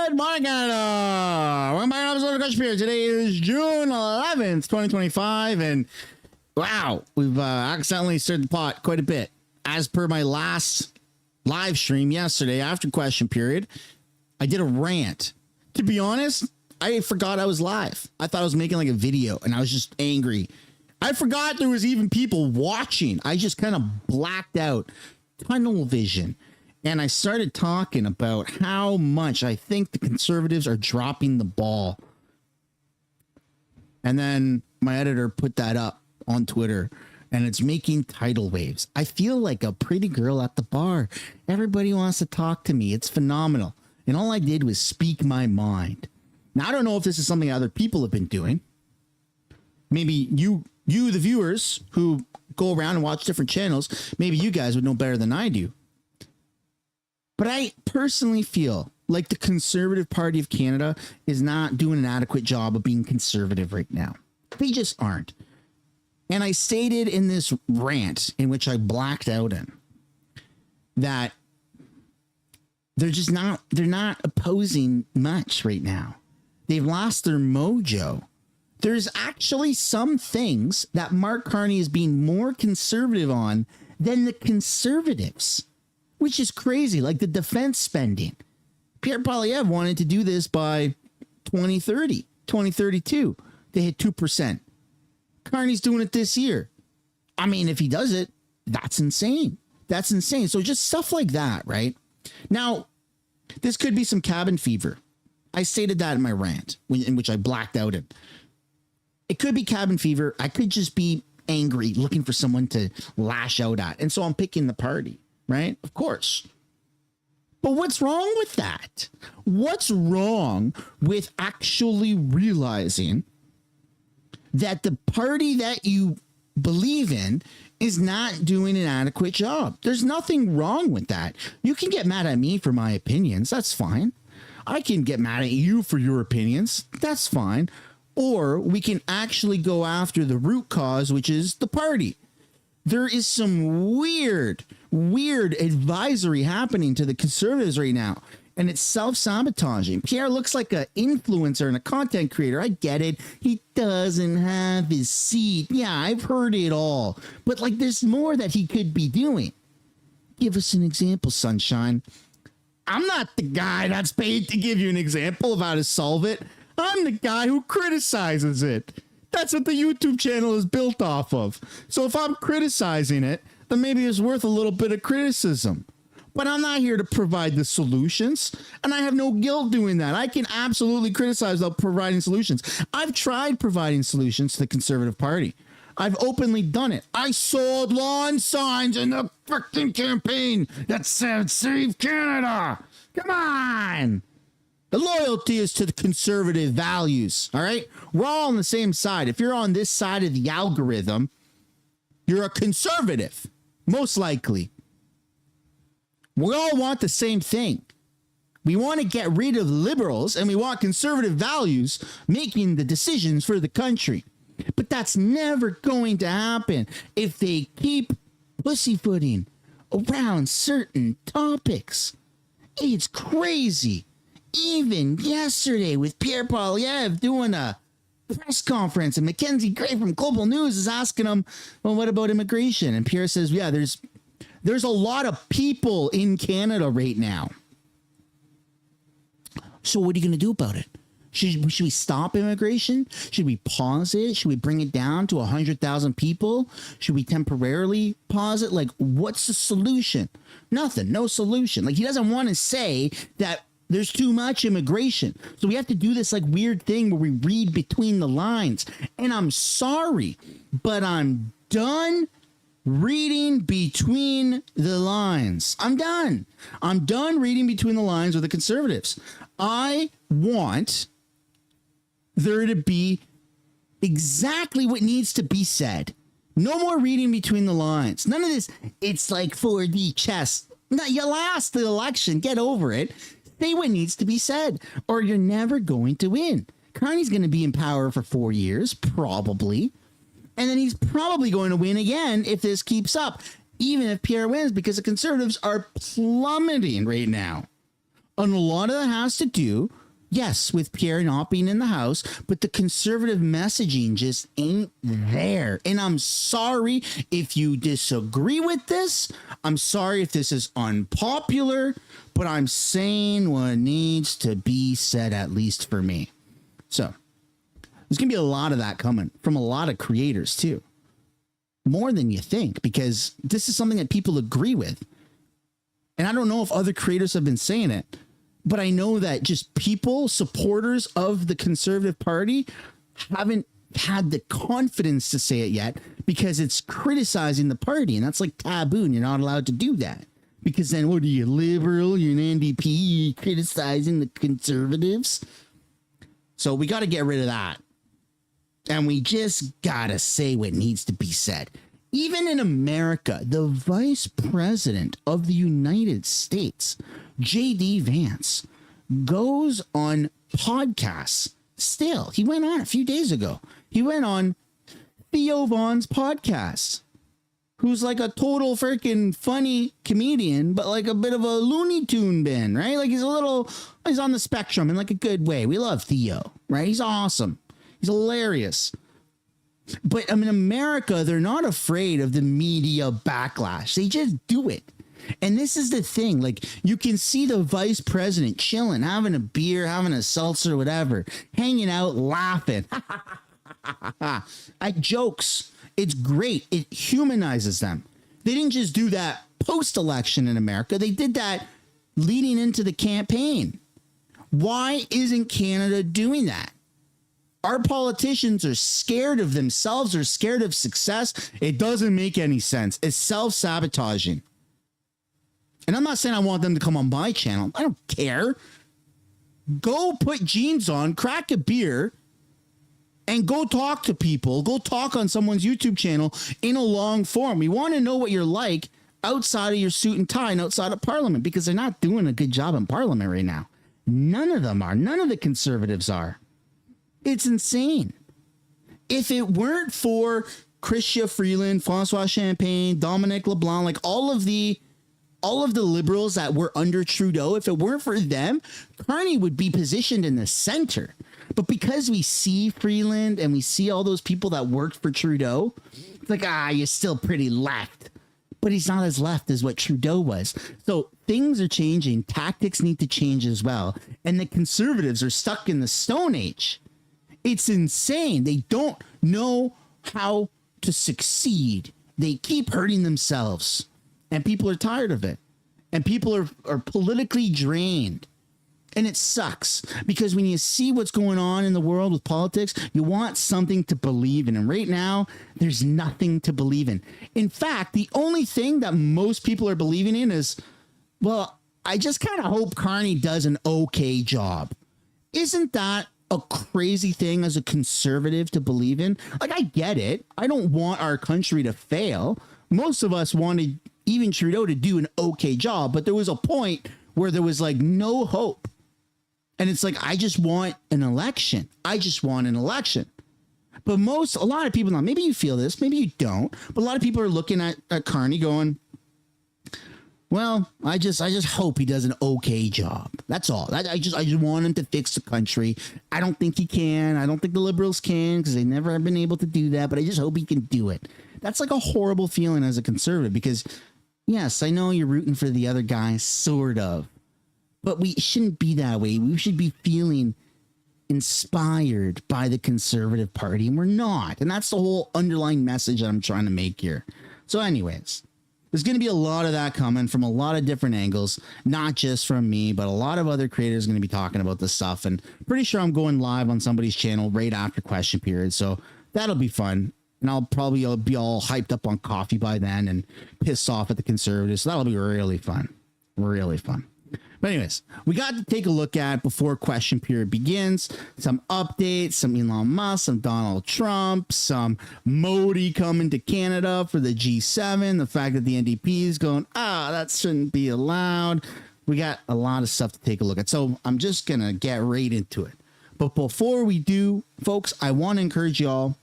Good morning, Canada. Welcome back to another episode of Crush Beer. Today is June 11th, 2025, and wow, we've accidentally stirred the pot quite a bit. As per my last live stream yesterday after question period, I did a rant. To be honest, I forgot I was live. I thought I was making like a video, and I was just angry. I forgot there was even people watching. I just kind of blacked out, tunnel vision. And I started talking about how much I think the conservatives are dropping the ball. And then my editor put that up on Twitter, and it's making tidal waves. I feel like a pretty girl at the bar. Everybody wants to talk to me. It's phenomenal. And all I did was speak my mind. Now, I don't know if this is something other people have been doing. Maybe you, the viewers who go around and watch different channels, maybe you guys would know better than I do. But I personally feel like the Conservative Party of Canada is not doing an adequate job of being conservative right now. They just aren't. And I stated in this rant, in which I blacked out in, that they're not opposing much right now. They've lost their mojo. There's actually some things that Mark Carney is being more conservative on than the Conservatives. Which is crazy, like the defense spending. Pierre Poilievre wanted to do this by 2030, 2032. They hit 2%. Carney's doing it this year. I mean, if he does it, that's insane. That's insane. So just stuff like that, right? Now, this could be some cabin fever. I stated that in my rant, in which I blacked out in. It could be cabin fever. I could just be angry, looking for someone to lash out at. And so I'm picking the party. Right? Of course. But what's wrong with that? What's wrong with actually realizing that the party that you believe in is not doing an adequate job? There's nothing wrong with that. You can get mad at me for my opinions. That's fine. I can get mad at you for your opinions. That's fine. Or we can actually go after the root cause, which is the party. There is some weird advisory happening to the Conservatives right now, and it's self-sabotaging. Pierre looks like an influencer and a content creator. I get it. He doesn't have his seat. Yeah, I've heard it all. But like, there's more that he could be doing. Give us an example, Sunshine. I'm not the guy that's paid to give you an example of how to solve it. I'm the guy who criticizes it. That's what the YouTube channel is built off of. So if I'm criticizing it, then maybe it's worth a little bit of criticism. But I'm not here to provide the solutions, and I have no guilt doing that. I can absolutely criticize without providing solutions. I've tried providing solutions to the Conservative Party. I've openly done it. I sold lawn signs in the freaking campaign that said, "Save Canada." Come on. The loyalty is to the conservative values, all right? We're all on the same side. If you're on this side of the algorithm, you're a conservative, most likely. We all want the same thing. We want to get rid of liberals, and we want conservative values making the decisions for the country. But that's never going to happen if they keep pussyfooting around certain topics. It's crazy. Even yesterday with Pierre Poilievre doing a press conference, and Mackenzie Gray from Global News is asking him, well, what about immigration? And Pierre says, yeah, there's a lot of people in Canada right now. So what are you going to do about it? Should we stop immigration? Should we pause it? Should we bring it down to 100,000 people? Should we temporarily pause it? Like, what's the solution? Nothing. No solution. Like, he doesn't want to say that there's too much immigration. So we have to do this like weird thing where we read between the lines. And I'm sorry, but I'm done reading between the lines. I'm done. I'm done reading between the lines with the Conservatives. I want there to be exactly what needs to be said. No more reading between the lines. None of this. It's like 4D chess. No, you lost the election. Get over it. Say what needs to be said, or you're never going to win. Carney's going to be in power for 4 years, probably. And then he's probably going to win again if this keeps up, even if Pierre wins, because the Conservatives are plummeting right now. And a lot of that has to do, yes, with Pierre not being in the house, but the conservative messaging just ain't there. And I'm sorry if you disagree with this. I'm sorry if this is unpopular, but I'm saying what needs to be said, at least for me. So there's going to be a lot of that coming from a lot of creators too. More than you think, because this is something that people agree with. And I don't know if other creators have been saying it, but I know that just people, supporters of the Conservative Party, haven't had the confidence to say it yet because it's criticizing the party. And that's like taboo. And you're not allowed to do that because then what are you, liberal? You're an NDP, you're criticizing the conservatives. So we got to get rid of that. And we just got to say what needs to be said. Even in America, the vice president of the United States, J.D. Vance, goes on podcasts. Still, he went on a few days ago. He went on Theo Von's podcast, who's like a total freaking funny comedian, but like a bit of a Looney Tune bin, right? Like he's on the spectrum in like a good way. We love Theo, right? He's awesome. He's hilarious. But I mean, America, they're not afraid of the media backlash. They just do it. And this is the thing. Like, you can see the vice president chilling, having a beer, having a seltzer, whatever, hanging out, laughing at jokes. It's great. It humanizes them. They didn't just do that post-election in America. They did that leading into the campaign. Why isn't Canada doing that? Our politicians are scared of themselves or scared of success. It doesn't make any sense. It's self-sabotaging. And I'm not saying I want them to come on my channel. I don't care. Go put jeans on, crack a beer, and go talk to people. Go talk on someone's YouTube channel in a long form. We want to know what you're like outside of your suit and tie and outside of Parliament, because they're not doing a good job in Parliament right now. None of them are. None of the conservatives are. It's insane. If it weren't for Chrystia Freeland, Francois Champagne, Dominic LeBlanc, like all of the liberals that were under Trudeau, if it weren't for them, Carney would be positioned in the center. But because we see Freeland and we see all those people that worked for Trudeau, it's like, you're still pretty left. But he's not as left as what Trudeau was. So things are changing. Tactics need to change as well. And the conservatives are stuck in the Stone Age. It's insane. They don't know how to succeed. They keep hurting themselves. And people are tired of it. And people are politically drained. And it sucks. Because when you see what's going on in the world with politics, you want something to believe in. And right now, there's nothing to believe in. In fact, the only thing that most people are believing in is, well, I just kind of hope Carney does an okay job. Isn't that a crazy thing as a conservative to believe in? Like, I get it. I don't want our country to fail. Most of us wanted even Trudeau to do an okay job, but there was a point where there was like no hope. And it's like, I just want an election. I just want an election. But a lot of people, now maybe you feel this, maybe you don't, but a lot of people are looking at Carney going, well, I just hope he does an okay job. That's all. I just want him to fix the country. I don't think he can. I don't think the liberals can, because they never have been able to do that. But I just hope he can do it. That's like a horrible feeling as a conservative, because yes, I know you're rooting for the other guy, sort of, but we shouldn't be that way. We should be feeling inspired by the Conservative Party, and we're not. And that's the whole underlying message that I'm trying to make here. So anyways, there's going to be a lot of that coming from a lot of different angles, not just from me, but a lot of other creators are going to be talking about this stuff. And pretty sure I'm going live on somebody's channel right after question period. So that'll be fun. And I'll probably be all hyped up on coffee by then and pissed off at the conservatives. So that'll be really fun. Really fun. But anyways, we got to take a look at, before question period begins, some updates, some Elon Musk, some Donald Trump, some Modi coming to Canada for the G7, the fact that the NDP is going, that shouldn't be allowed. We got a lot of stuff to take a look at. So I'm just going to get right into it. But before we do, folks, I want to encourage y'all,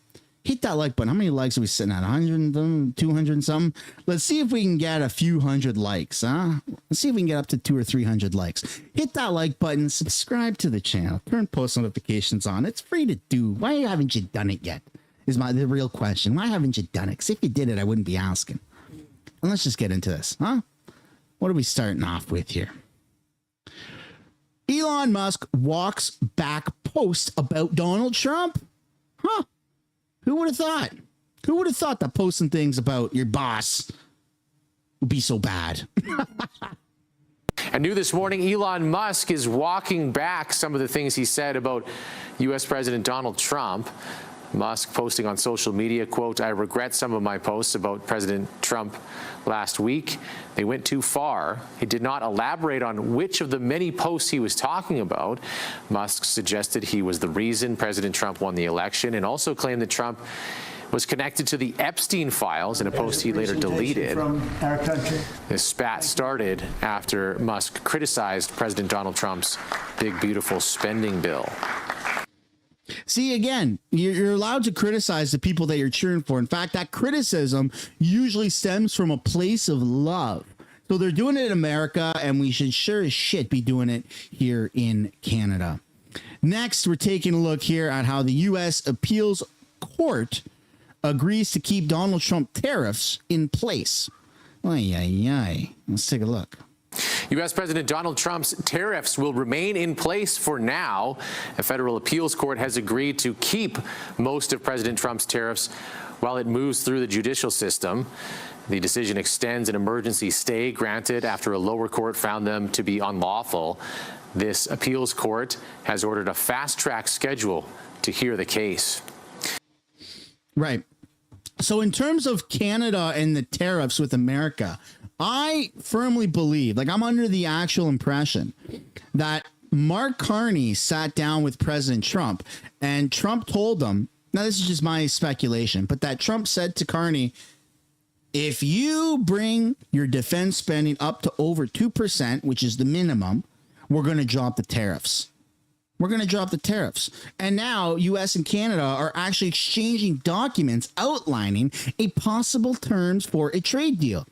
hit that like button. How many likes are we sitting at? 100 and them, 200 and something? Let's see if we can get a few hundred likes, huh? Let's see if we can get up to 200 or 300 likes. Hit that like button, subscribe to the channel, turn post notifications on. It's free to do. Why haven't you done it yet? Is the real question. Why haven't you done it? Because if you did it, I wouldn't be asking. And let's just get into this, huh? What are we starting off with here? Elon Musk walks back post about Donald Trump. Huh? Who would have thought? Who would have thought that posting things about your boss would be so bad? And new this morning, Elon Musk is walking back some of the things he said about U.S. President Donald Trump. Musk posting on social media, quote, "I regret some of my posts about President Trump last week. They went too far." He did not elaborate on which of the many posts he was talking about. Musk suggested he was the reason President Trump won the election and also claimed that Trump was connected to the Epstein files in a post he later deleted. From our country. This spat started after Musk criticized President Donald Trump's big, beautiful spending bill. See, again, you're allowed to criticize the people that you're cheering for. In fact, that criticism usually stems from a place of love. So they're doing it in America, and we should sure as shit be doing it here in Canada. Next, we're taking a look here at how the U.S. Appeals Court agrees to keep Donald Trump tariffs in place. Ay, ay, ay. Let's take a look. U.S. President Donald Trump's tariffs will remain in place for now. A federal appeals court has agreed to keep most of President Trump's tariffs while it moves through the judicial system. The decision extends an emergency stay granted after a lower court found them to be unlawful. This appeals court has ordered a fast-track schedule to hear the case. Right. So in terms of Canada and the tariffs with America, I firmly believe, like I'm under the actual impression that Mark Carney sat down with President Trump and Trump told them, now this is just my speculation, but that Trump said to Carney, if you bring your defense spending up to over 2%, which is the minimum, we're going to drop the tariffs. We're going to drop the tariffs. And now U.S. and Canada are actually exchanging documents outlining a possible terms for a trade deal,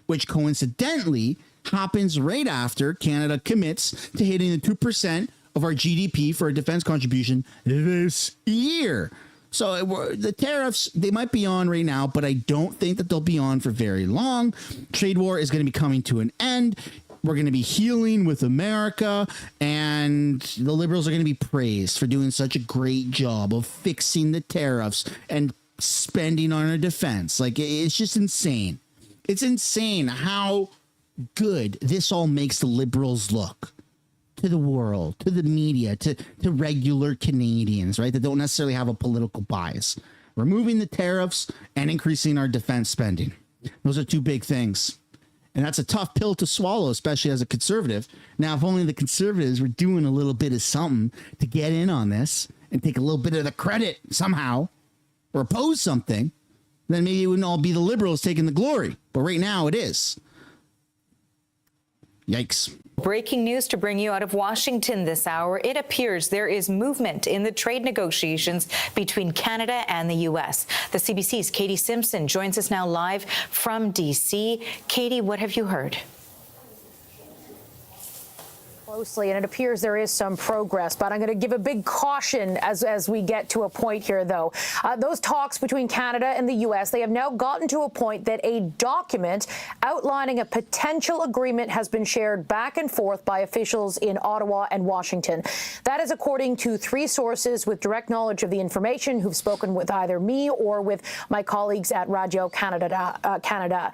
which coincidentally happens right after Canada commits to hitting the 2% of our GDP for a defense contribution this year. So the tariffs, they might be on right now, but I don't think that they'll be on for very long. Trade war is going to be coming to an end. We're going to be healing with America, and the Liberals are going to be praised for doing such a great job of fixing the tariffs and spending on our defense. Like, it's just insane. It's insane how good this all makes the Liberals look to the world, to the media, to regular Canadians, right? That don't necessarily have a political bias. Removing the tariffs and increasing our defense spending. Those are two big things. And that's a tough pill to swallow, especially as a conservative. Now, if only the conservatives were doing a little bit of something to get in on this and take a little bit of the credit somehow or oppose something, then maybe it wouldn't all be the Liberals taking the glory. But right now it is. Yikes. Breaking news to bring you out of Washington this hour. It appears there is movement in the trade negotiations between Canada and the U.S. The CBC's Katie Simpson joins us now live from D.C. Katie, what have you heard? Closely, and it appears there is some progress, but I'm going to give a big caution as we get to a point here, though. Those talks between Canada and the U.S., they have now gotten to a point that a document outlining a potential agreement has been shared back and forth by officials in Ottawa and Washington. That is according to three sources with direct knowledge of the information who've spoken with either me or with my colleagues at Radio Canada.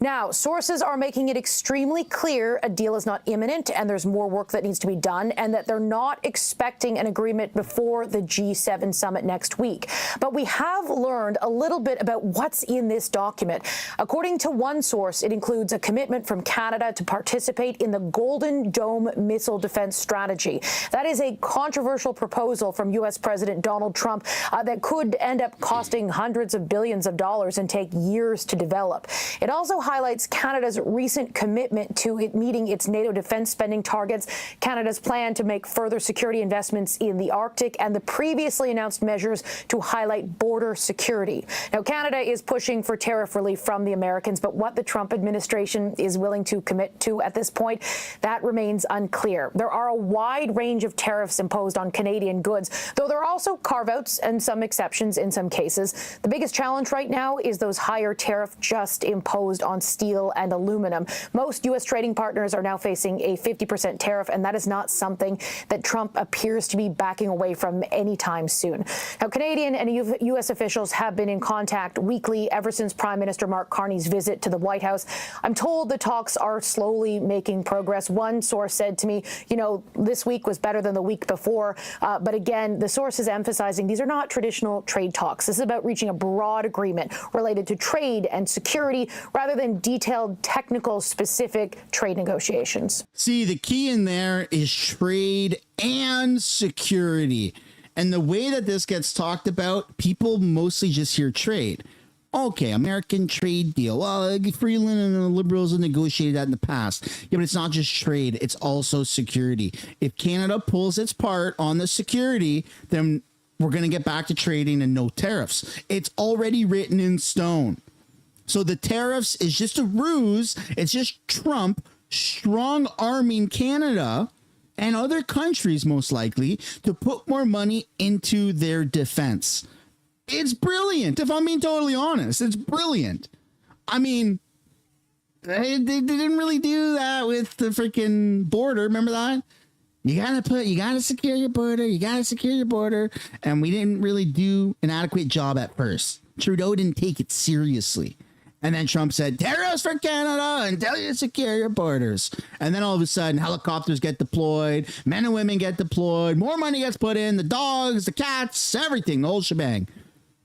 Now, sources are making it extremely clear a deal is not imminent and there's more work that needs to be done, and that they're not expecting an agreement before the G7 summit next week. But we have learned a little bit about what's in this document. According to one source, it includes a commitment from Canada to participate in the Golden Dome missile defense strategy. That is a controversial proposal from U.S. President Donald Trump that could end up costing hundreds of billions of dollars and take years to develop. It also highlights Canada's recent commitment to it meeting its NATO defense spending targets, Canada's plan to make further security investments in the Arctic, and the previously announced measures to highlight border security. Now, Canada is pushing for tariff relief from the Americans, but what the Trump administration is willing to commit to at this point, that remains unclear. There are a wide range of tariffs imposed on Canadian goods, though there are also carve-outs and some exceptions in some cases. The biggest challenge right now is those higher tariffs just imposed on steel and aluminum. Most U.S. trading partners are now facing a 50% tariff, and that is not something that Trump appears to be backing away from anytime soon. Now, Canadian and U.S. officials have been in contact weekly ever since Prime Minister Mark Carney's visit to the White House. I'm told the talks are slowly making progress. One source said to me, you know, this week was better than the week before. But again, the source is emphasizing these are not traditional trade talks. This is about reaching a broad agreement related to trade and security rather than detailed, technical, specific trade negotiations. See, the key in there is trade and security. And the way that this gets talked about, people mostly just hear trade. Okay, American trade deal. Well, Freeland and the Liberals have negotiated that in the past. Yeah, but it's not just trade. It's also security. If Canada pulls its part on the security, then we're going to get back to trading and no tariffs. It's already written in stone. So the tariffs is just a ruse. It's just Trump strong-arming Canada and other countries, most likely, to put more money into their defense. It's brilliant. If I'm being totally honest, it's brilliant. I mean, they didn't really do that with the freaking border. Remember that? You gotta secure your border. And we didn't really do an adequate job at first. Trudeau didn't take it seriously. And then Trump said, tariffs for Canada until you secure your borders. And then all of a sudden, helicopters get deployed, men and women get deployed, more money gets put in, the dogs, the cats, everything, the whole shebang.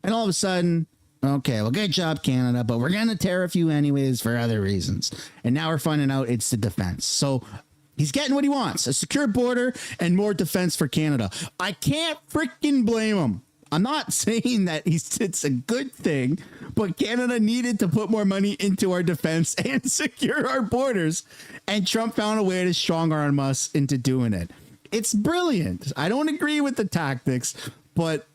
And all of a sudden, okay, well, good job, Canada, but we're going to tariff you anyways for other reasons. And now we're finding out it's the defense. So he's getting what he wants, a secure border and more defense for Canada. I can't freaking blame him. I'm not saying that it's a good thing, but Canada needed to put more money into our defense and secure our borders. And Trump found a way to strong arm us into doing it. It's brilliant. I don't agree with the tactics, but,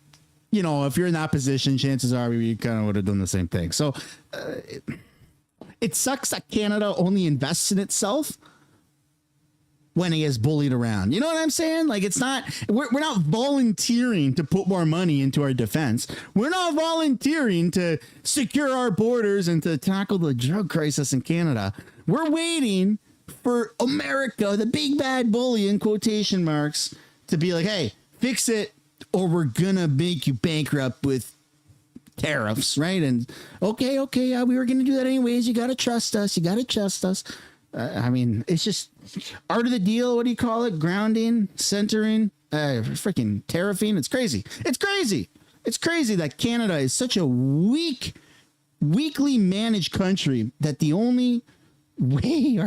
you know, if you're in that position, chances are we kind of would have done the same thing. So it sucks that Canada only invests in itself when he is bullied around. You know what I'm saying? Like, it's not, we're not volunteering to put more money into our defense. We're not volunteering to secure our borders and to tackle the drug crisis in Canada. We're waiting for America, the big bad bully in quotation marks, to be like, hey, fix it or we're gonna make you bankrupt with tariffs, right? And okay, yeah, we were gonna do that anyways. You gotta trust us. I mean, it's just art of the deal. What do you call it? Grounding, centering, freaking tariffing. It's crazy. It's crazy that Canada is such a weakly managed country that the only way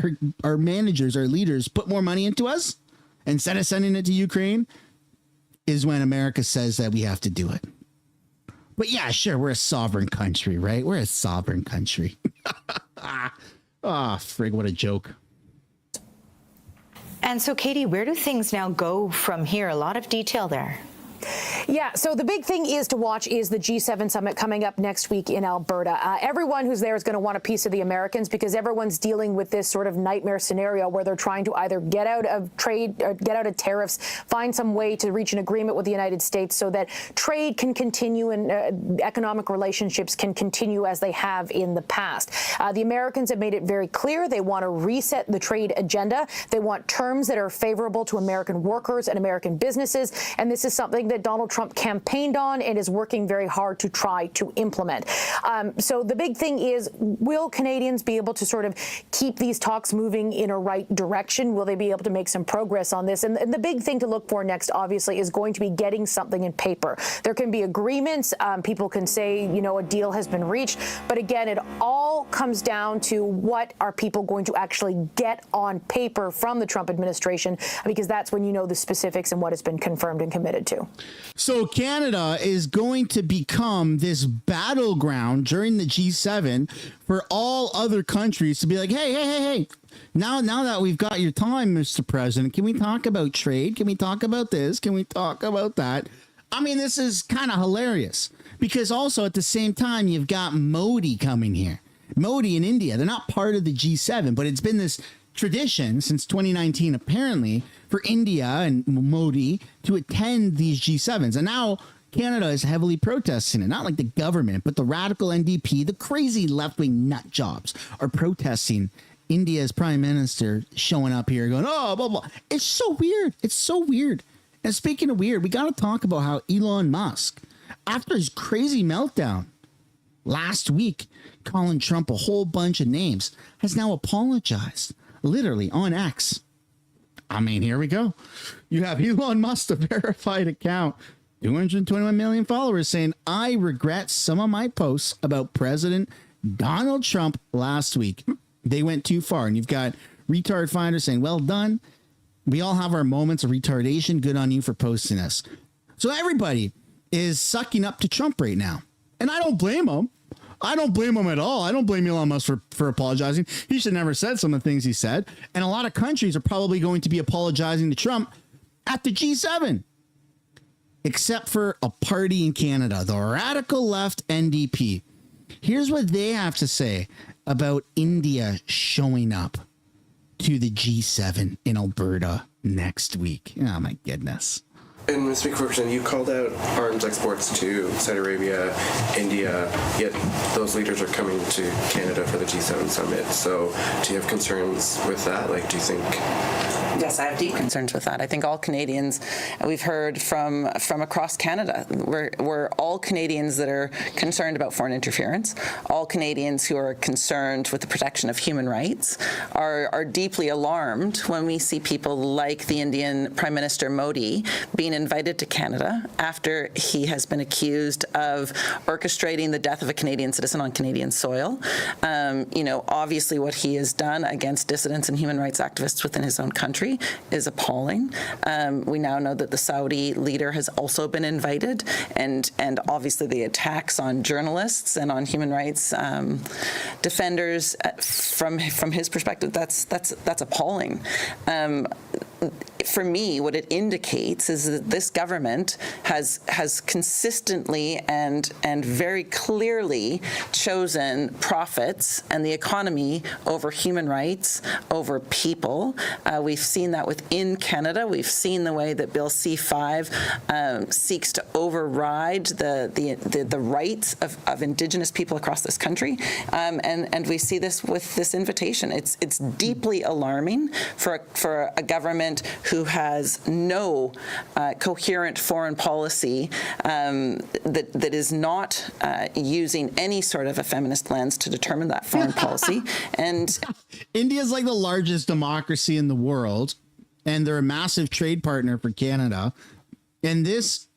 our managers, our leaders put more money into us instead of sending it to Ukraine is when America says that we have to do it. But yeah, sure, we're a sovereign country, right? We're a sovereign country. Ah, frig, what a joke. And so, Katie, where do things now go from here? A lot of detail there. Yeah, so the big thing is to watch is the G7 summit coming up next week in Alberta. Everyone who's there is going to want a piece of the Americans because everyone's dealing with this sort of nightmare scenario where they're trying to either get out of trade or get out of tariffs, find some way to reach an agreement with the United States so that trade can continue and economic relationships can continue as they have in the past. The Americans have made it very clear they want to reset the trade agenda. They want terms that are favorable to American workers and American businesses, and this is something that Donald Trump campaigned on and is working very hard to try to implement. So the big thing is, will Canadians be able to sort of keep these talks moving in a right direction? Will they be able to make some progress on this? And the big thing to look for next, obviously, is going to be getting something in paper. There can be agreements. People can say, you know, a deal has been reached. But again, it all comes down to what are people going to actually get on paper from the Trump administration, because that's when you know the specifics and what has been confirmed and committed to. So Canada is going to become this battleground during the G7 for all other countries to be like, hey. Now that we've got your time, Mr. President, can we talk about trade? Can we talk about this? Can we talk about that? I mean, this is kind of hilarious because also at the same time, you've got Modi coming here. Modi in India, they're not part of the G7, but it's been this tradition since 2019, apparently, for India and Modi to attend these G7s. And now Canada is heavily protesting it, not like the government, but the radical NDP, the crazy left-wing nut jobs are protesting India's prime minister showing up here going, oh, blah, blah. It's so weird. It's so weird. And speaking of weird, we got to talk about how Elon Musk, after his crazy meltdown last week, calling Trump a whole bunch of names, has now apologized, literally on X. I mean, here we go. You have Elon Musk, a verified account, 221 million followers, saying, I regret some of my posts about President Donald Trump last week. They went too far. And you've got Retard Finder saying, well done. We all have our moments of retardation. Good on you for posting this. So everybody is sucking up to Trump right now. And I don't blame him. I don't blame him at all. I don't blame Elon Musk for apologizing. He should never said some of the things he said. And a lot of countries are probably going to be apologizing to Trump at the G7. Except for a party in Canada, the radical left NDP. Here's what they have to say about India showing up to the G7 in Alberta next week. Oh, my goodness. And Mr. Speaker, you called out arms exports to Saudi Arabia, India, yet those leaders are coming to Canada for the G7 summit. So do you have concerns with that? Like, do you think... Yes, I have deep concerns with that. I think all Canadians, we've heard from across Canada, we're all Canadians that are concerned about foreign interference, all Canadians who are concerned with the protection of human rights are deeply alarmed when we see people like the Indian Prime Minister Modi being invited to Canada after he has been accused of orchestrating the death of a Canadian citizen on Canadian soil. Obviously what he has done against dissidents and human rights activists within his own country is appalling. We now know that the Saudi leader has also been invited, and obviously the attacks on journalists and on human rights defenders from his perspective, that's appalling. For me, what it indicates is that this government has consistently and very clearly chosen profits and the economy over human rights, over people. We've seen that within Canada. We've seen the way that Bill C-5 seeks to override the rights of Indigenous people across this country, and we see this with this invitation. It's deeply alarming for a government who has no coherent foreign policy that is not using any sort of a feminist lens to determine that foreign policy. And India's like the largest democracy in the world, and they're a massive trade partner for Canada. And this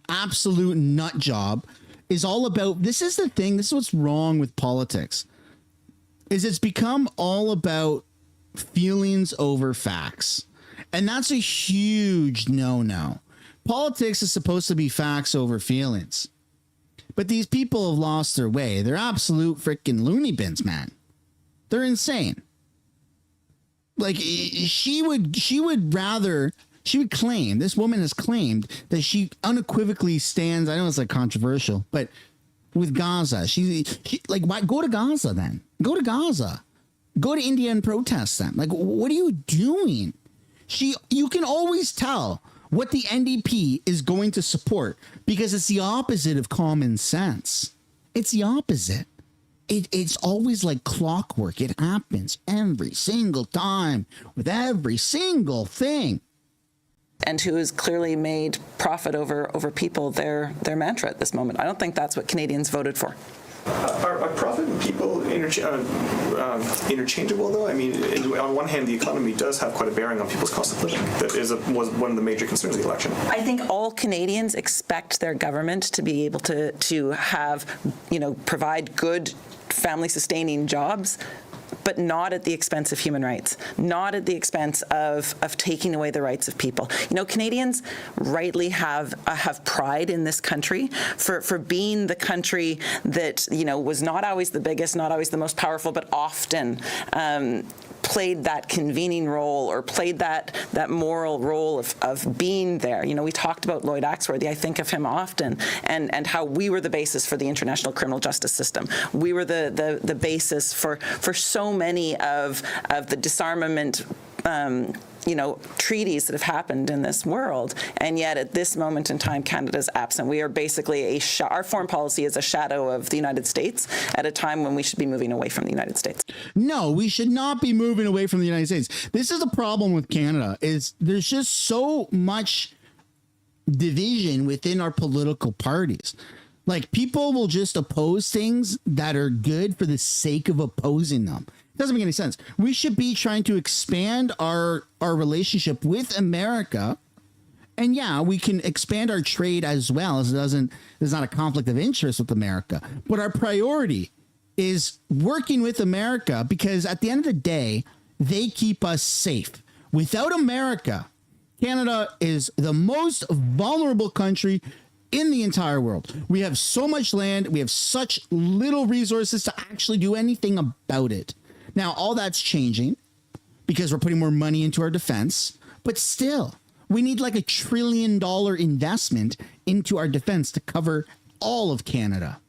absolute nut job is all about, this is the thing, this is what's wrong with politics, is it's become all about feelings over facts. And that's a huge no-no. Politics is supposed to be facts over feelings. But these people have lost their way. They're absolute freaking loony bins, man. They're insane. Like, she would claim, this woman has claimed that she unequivocally stands, I know it's like controversial, but with Gaza, she like, why go to Gaza then? Go to Gaza. Go to India and protest them. Like, what are you doing? You can always tell what the NDP is going to support because it's the opposite of common sense. It's the opposite. It's always like clockwork. It happens every single time with every single thing. And who has clearly made profit over people their mantra at this moment. I don't think that's what Canadians voted for. Are profit and people interchangeable, though? I mean, on one hand, the economy does have quite a bearing on people's cost of living. That was one of the major concerns of the election. I think all Canadians expect their government to be able to have, provide good family-sustaining jobs. but not at the expense of human rights, not at the expense of taking away the rights of people. You know, Canadians rightly have pride in this country for being the country that, you know, was not always the biggest, not always the most powerful, but often played that convening role or played that moral role of being there. You know, we talked about Lloyd Axworthy. I think of him often, and how we were the basis for the international criminal justice system. We were the basis for so many of the disarmament you know, treaties that have happened in this world, and yet at this moment in time, Canada's absent. We are basically our foreign policy is a shadow of the United States at a time when we should be moving away from the United States. No, we should not be moving away from the United States. This is the problem with Canada, is there's just so much division within our political parties. Like, people will just oppose things that are good for the sake of opposing them. It doesn't make any sense. We should be trying to expand our relationship with America. And yeah, we can expand our trade as well, as there's not a conflict of interest with America. But our priority is working with America, because at the end of the day, they keep us safe. Without America, Canada is the most vulnerable country in the entire world. We have so much land. We have such little resources to actually do anything about it. Now, all that's changing because we're putting more money into our defense, but still, we need like $1 trillion investment into our defense to cover all of Canada,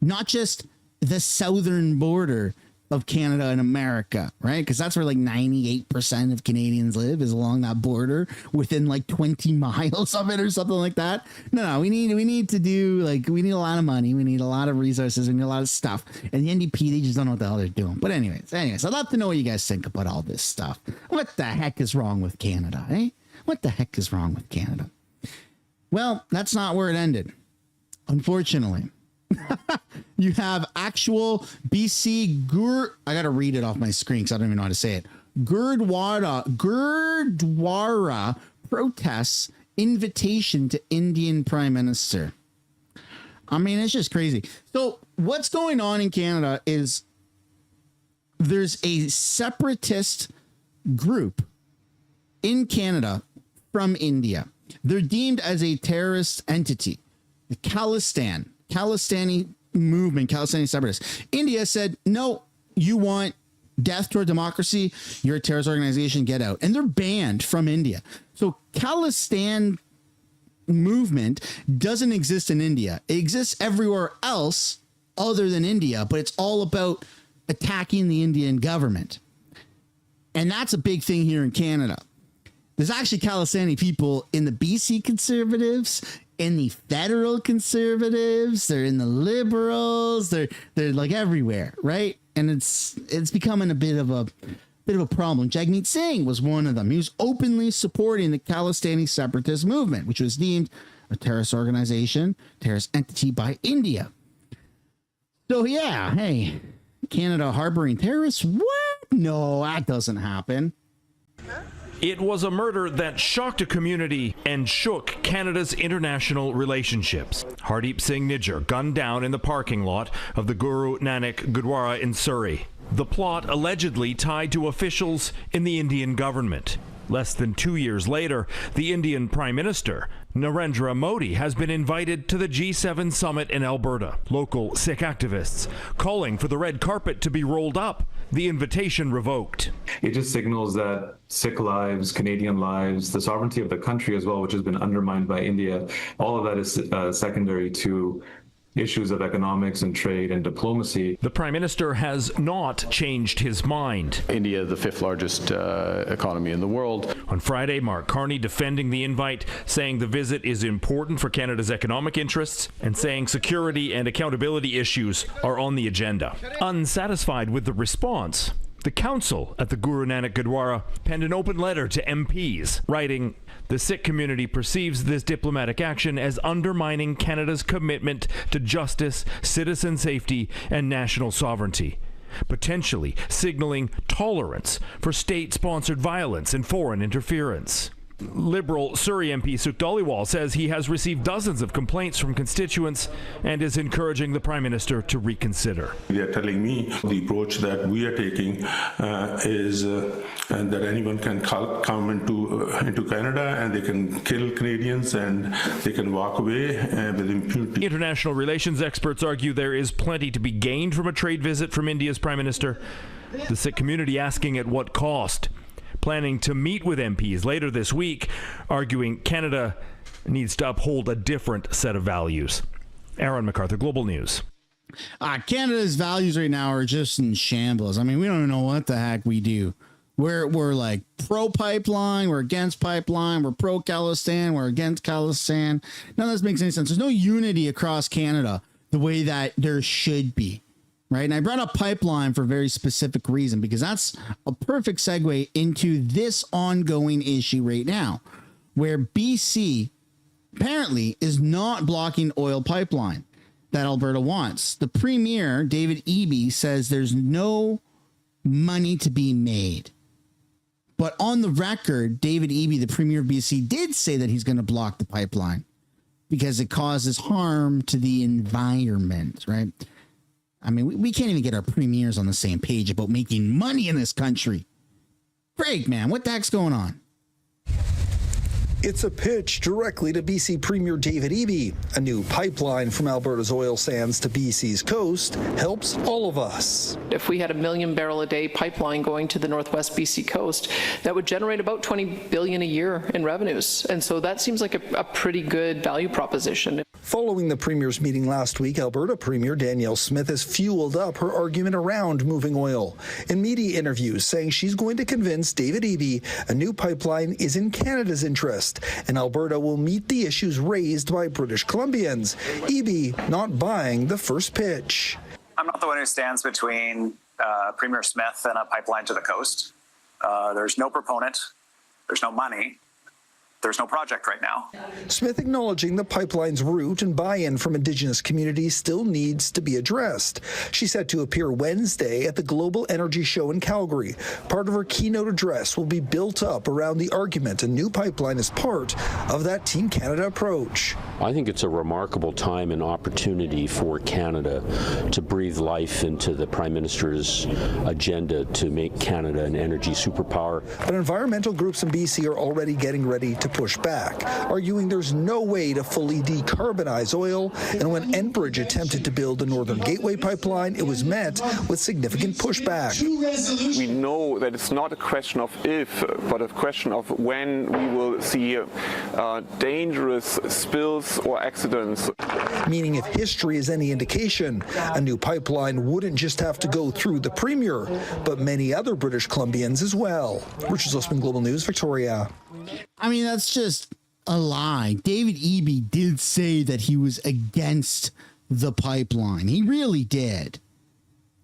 not just the southern border of Canada and America, right? Because that's where like 98% of Canadians live, is along that border, within like 20 miles of it or something like that. No, we need to do, like, we need a lot of money, we need a lot of resources, we need a lot of stuff. And the NDP, they just don't know what the hell they're doing. But anyways, I'd love to know what you guys think about all this stuff. What the heck is wrong with Canada, eh? What the heck is wrong with Canada? Well, that's not where it ended, unfortunately. You have actual BC I got to read it off my screen because I don't even know how to say it. Gurdwara protests invitation to Indian Prime Minister. I mean, it's just crazy. So what's going on in Canada is there's a separatist group in Canada from India. They're deemed as a terrorist entity. The Khalistani movement, Khalistani separatists. India said, no, you want death to our democracy, you're a terrorist organization, get out. And they're banned from India. So Khalistan movement doesn't exist in India. It exists everywhere else other than India, but it's all about attacking the Indian government. And that's a big thing here in Canada. There's actually Khalistani people in the BC Conservatives, in the federal Conservatives, they're in the Liberals, they're like everywhere, right? And it's becoming a bit of a problem. Jagmeet Singh was one of them. He was openly supporting the Khalistani separatist movement, which was deemed a terrorist organization, terrorist entity by India. So yeah, hey, Canada harboring terrorists? What? No, that doesn't happen. It was a murder that shocked a community and shook Canada's international relationships. Hardeep Singh Nijjar gunned down in the parking lot of the Guru Nanak Gurdwara in Surrey. The plot allegedly tied to officials in the Indian government. Less than 2 years later, the Indian Prime Minister, Narendra Modi, has been invited to the G7 summit in Alberta. Local Sikh activists calling for the red carpet to be rolled up, the invitation revoked. It just signals that Sikh lives, Canadian lives, the sovereignty of the country as well, which has been undermined by India, all of that is secondary to issues of economics and trade and diplomacy. The Prime Minister has not changed his mind. India, the fifth largest economy in the world. On Friday, Mark Carney defending the invite, saying the visit is important for Canada's economic interests and saying security and accountability issues are on the agenda. Unsatisfied with the response, the council at the Guru Nanak Gurdwara penned an open letter to MPs, writing, "The Sikh community perceives this diplomatic action as undermining Canada's commitment to justice, citizen safety, and national sovereignty, potentially signaling tolerance for state-sponsored violence and foreign interference." Liberal Surrey MP Sukh Dhaliwal says he has received dozens of complaints from constituents and is encouraging the Prime Minister to reconsider. They are telling me the approach that we are taking is that anyone can come into Canada and they can kill Canadians and they can walk away with impunity. International relations experts argue there is plenty to be gained from a trade visit from India's Prime Minister. The Sikh community asking at what cost. Planning to meet with MPs later this week, arguing Canada needs to uphold a different set of values. Aaron MacArthur, Global News. Canada's values right now are just in shambles. I mean, we don't even know what the heck we do. We're like pro-pipeline, we're against pipeline, we're pro-Khalistan, we're against Khalistan. None of this makes any sense. There's no unity across Canada the way that there should be. Right. And I brought up pipeline for a very specific reason, because that's a perfect segue into this ongoing issue right now, where BC apparently is not blocking oil pipeline that Alberta wants. The Premier, David Eby, says there's no money to be made. But on the record, David Eby, the Premier of BC, did say that he's going to block the pipeline because it causes harm to the environment. Right. I mean, we can't even get our premiers on the same page about making money in this country. Greg, man, what the heck's going on? It's a pitch directly to BC Premier David Eby. A new pipeline from Alberta's oil sands to BC's coast helps all of us. If we had a 1 million barrel a day pipeline going to the northwest BC coast, that would generate about $20 billion a year in revenues. And so that seems like a pretty good value proposition. Following the Premier's meeting last week, Alberta Premier Danielle Smith has fueled up her argument around moving oil. In media interviews, saying she's going to convince David Eby a new pipeline is in Canada's interest, and Alberta will meet the issues raised by British Columbians. Eby not buying the first pitch. I'm not the one who stands between Premier Smith and a pipeline to the coast. There's no proponent. There's no money. There's no project right now. Smith acknowledging the pipeline's route and buy-in from Indigenous communities still needs to be addressed. She's set to appear Wednesday at the Global Energy Show in Calgary. Part of her keynote address will be built up around the argument a new pipeline is part of that Team Canada approach. I think it's a remarkable time and opportunity for Canada to breathe life into the Prime Minister's agenda to make Canada an energy superpower. But environmental groups in BC are already getting ready to push back, arguing there's no way to fully decarbonize oil. And when Enbridge attempted to build the Northern Gateway pipeline, it was met with significant pushback. We know that it's not a question of if, but a question of when we will see dangerous spills or accidents. Meaning if history is any indication, a new pipeline wouldn't just have to go through the Premier, but many other British Columbians as well. Richard Zussman, Global News, Victoria. I mean, that's just a lie. David Eby did say that he was against the pipeline. He really did.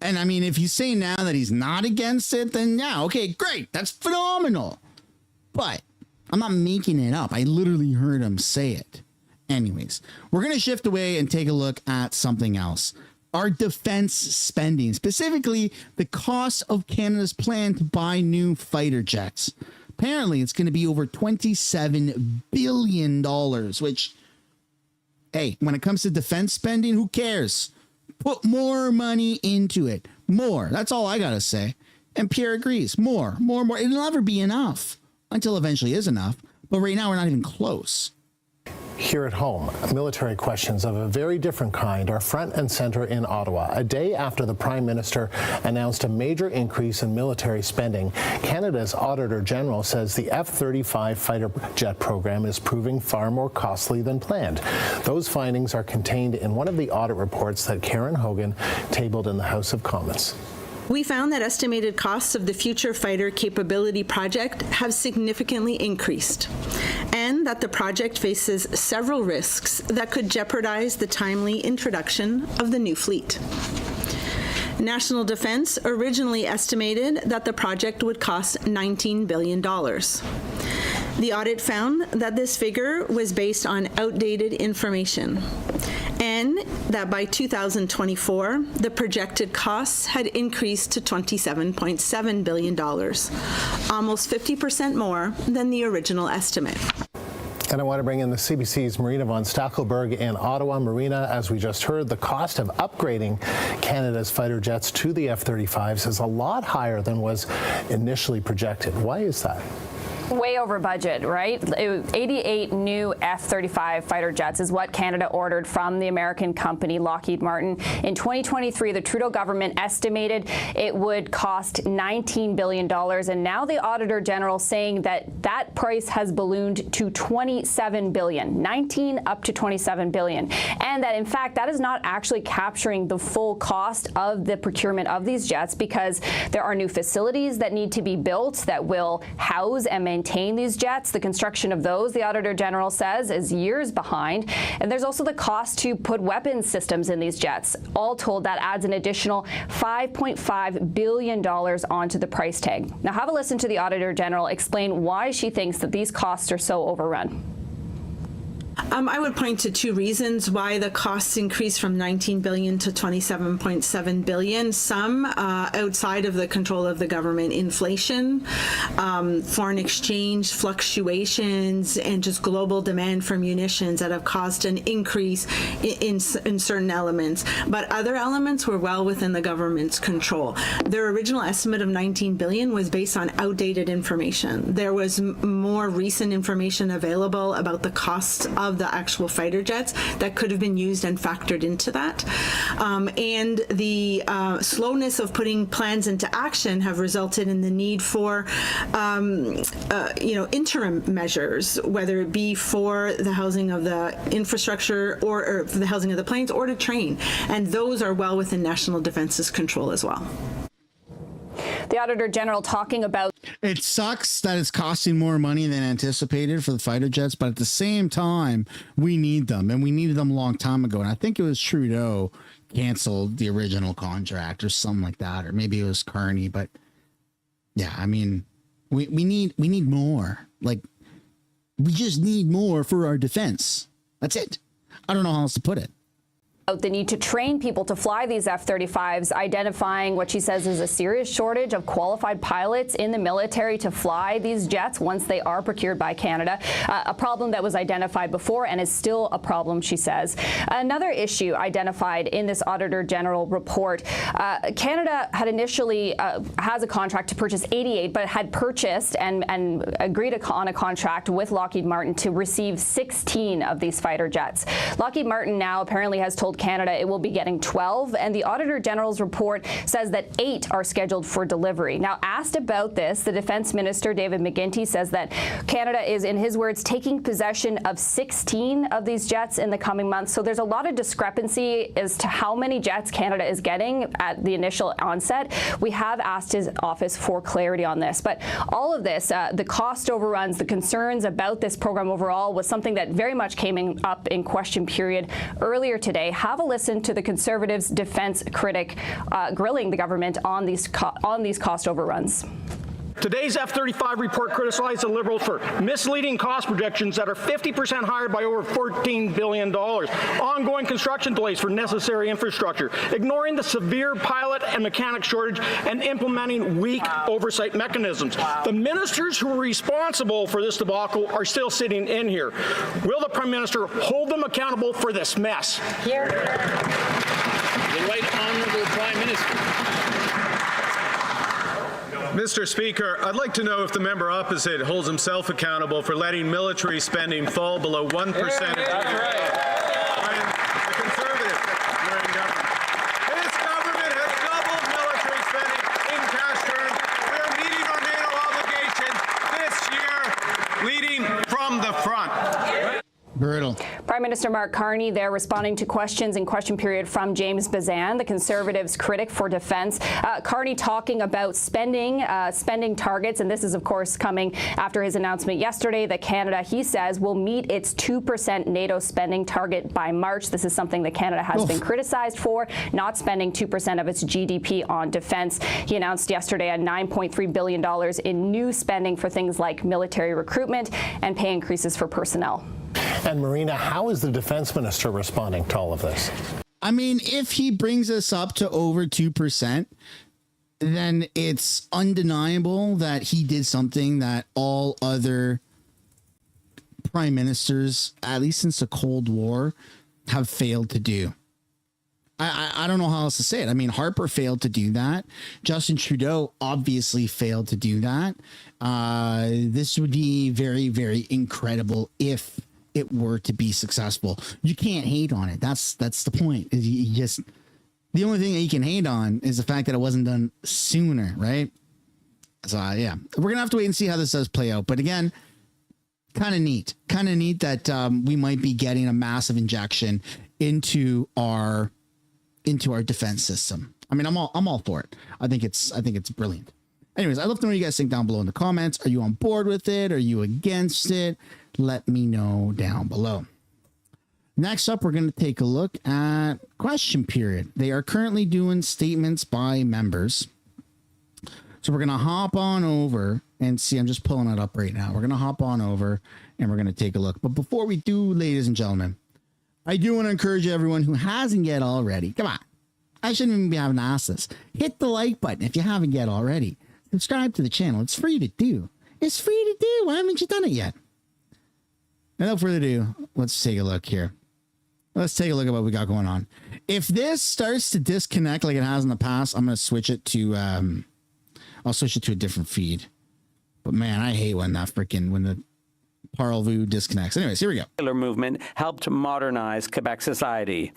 And I mean, if you say now that he's not against it, then yeah, okay, great. That's phenomenal. But I'm not making it up. I literally heard him say it. Anyways, we're going to shift away and take a look at something else. Our defense spending, specifically the cost of Canada's plan to buy new fighter jets. Apparently, it's going to be over $27 billion, which, hey, when it comes to defense spending, who cares? Put more money into it. More. That's all I got to say. And Pierre agrees. More. It'll never be enough until eventually is enough. But right now, we're not even close. Here at home, military questions of a very different kind are front and center in Ottawa. A day after the Prime Minister announced a major increase in military spending, Canada's Auditor General says the F-35 fighter jet program is proving far more costly than planned. Those findings are contained in one of the audit reports that Karen Hogan tabled in the House of Commons. We found that estimated costs of the Future Fighter Capability Project have significantly increased, and that the project faces several risks that could jeopardize the timely introduction of the new fleet. National Defence originally estimated that the project would cost $19 billion. The audit found that this figure was based on outdated information, and that by 2024, the projected costs had increased to $27.7 billion, almost 50% more than the original estimate. And I want to bring in the CBC's Marina von Stackelberg in Ottawa. Marina, as we just heard, the cost of upgrading Canada's fighter jets to the F-35s is a lot higher than was initially projected. Why is that? Way over budget, right? 88 new F-35 fighter jets is what Canada ordered from the American company Lockheed Martin. In 2023, the Trudeau government estimated it would cost $19 billion, and now the Auditor General saying that that price has ballooned to $27 billion, 19 up to $27 billion, and that in fact that is not actually capturing the full cost of the procurement of these jets because there are new facilities that need to be built that will house and maintain these jets. The construction of those, the Auditor General says, is years behind. And there's also the cost to put weapons systems in these jets. All told, that adds an additional $5.5 billion onto the price tag. Now have a listen to the Auditor General explain why she thinks that these costs are so overrun. I would point to two reasons why the costs increased from $19 billion to $27.7 billion. Some outside of the control of the government: inflation, foreign exchange fluctuations, and just global demand for munitions that have caused an increase in certain elements. But other elements were well within the government's control. Their original estimate of $19 billion was based on outdated information. There was more recent information available about the costs of the actual fighter jets that could have been used and factored into that. And the slowness of putting plans into action have resulted in the need for interim measures, whether it be for the housing of the infrastructure or the housing of the planes or to train. And those are well within National Defense's control as well. The Auditor General talking about... It sucks that it's costing more money than anticipated for the fighter jets, but at the same time, we need them, and we needed them a long time ago. And I think it was Trudeau canceled the original contract or something like that, or maybe it was Carney. But yeah, I mean, we need more. Like, we just need more for our defense. That's it. I don't know how else to put it. The need to train people to fly these F-35s, identifying what she says is a serious shortage of qualified pilots in the military to fly these jets once they are procured by Canada, a problem that was identified before and is still a problem, she says. Another issue identified in this Auditor General report, Canada had initially has a contract to purchase 88, but had purchased and agreed on a contract with Lockheed Martin to receive 16 of these fighter jets. Lockheed Martin now apparently has told Canada it will be getting 12, and the Auditor General's report says that 8 are scheduled for delivery. Now, asked about this, the Defense Minister, David McGuinty, says that Canada is, in his words, taking possession of 16 of these jets in the coming months. So there's a lot of discrepancy as to how many jets Canada is getting at the initial onset. We have asked his office for clarity on this. But all of this, the cost overruns, the concerns about this program overall, was something that very much came up in question period earlier today. Have a listen to the Conservatives' defense critic grilling the government on these cost overruns. Today's F-35 report criticized the Liberals for misleading cost projections that are 50% higher by over $14 billion, ongoing construction delays for necessary infrastructure, ignoring the severe pilot and mechanic shortage, and implementing weak oversight mechanisms. The ministers who are responsible for this debacle are still sitting in here. Will the Prime Minister hold them accountable for this mess? Here. The Right Honourable Prime Minister. Mr. Speaker, I'd like to know if the member opposite holds himself accountable for letting military spending fall below 1% of GDP. That's right. When the Conservatives were in government. This government has doubled military spending in cash terms. We are meeting our NATO obligations this year, leading from the front. Brutal. Prime Minister Mark Carney there responding to questions in question period from James Bazan, the Conservatives' critic for defense. Carney talking about spending targets, and this is, of course, coming after his announcement yesterday that Canada, he says, will meet its 2% NATO spending target by March. This is something that Canada has been criticized for, not spending 2% of its GDP on defense. He announced yesterday a $9.3 billion in new spending for things like military recruitment and pay increases for personnel. And Marina, how is the defense minister responding to all of this? I mean, if he brings us up to over 2%, then it's undeniable that he did something that all other prime ministers, at least since the Cold War, have failed to do. I don't know how else to say it. I mean, Harper failed to do that. Justin Trudeau obviously failed to do that. This would be very, very incredible if it were to be successful. You can't hate on it. That's the point. You just, the only thing that you can hate on is the fact that it wasn't done sooner, right? So yeah, we're gonna have to wait and see how this does play out. But again, kind of neat that we might be getting a massive injection into our defense system. I mean, I'm all for it. I think it's brilliant. Anyways, I'd love to know what you guys think down below in the comments. Are you on board with it? Are you against it? Let me know down below. Next up, we're going to take a look at question period. They are currently doing statements by members. So we're going to hop on over and see. I'm just pulling it up right now. We're going to hop on over and we're going to take a look. But before we do, ladies and gentlemen, I do want to encourage everyone who hasn't yet already. Come on. I shouldn't even be having to ask this. Hit the like button if you haven't yet already. Subscribe to the channel. It's free to do. It's free to do. Why haven't you done it yet? Without further ado, let's take a look here. Let's take a look at what we got going on. If this starts to disconnect like it has in the past, I'm going to switch it to, I'll switch it to a different feed. But man, I hate when the Parlez-vous disconnects. Anyways, here we go. Movement helped modernize Quebec society.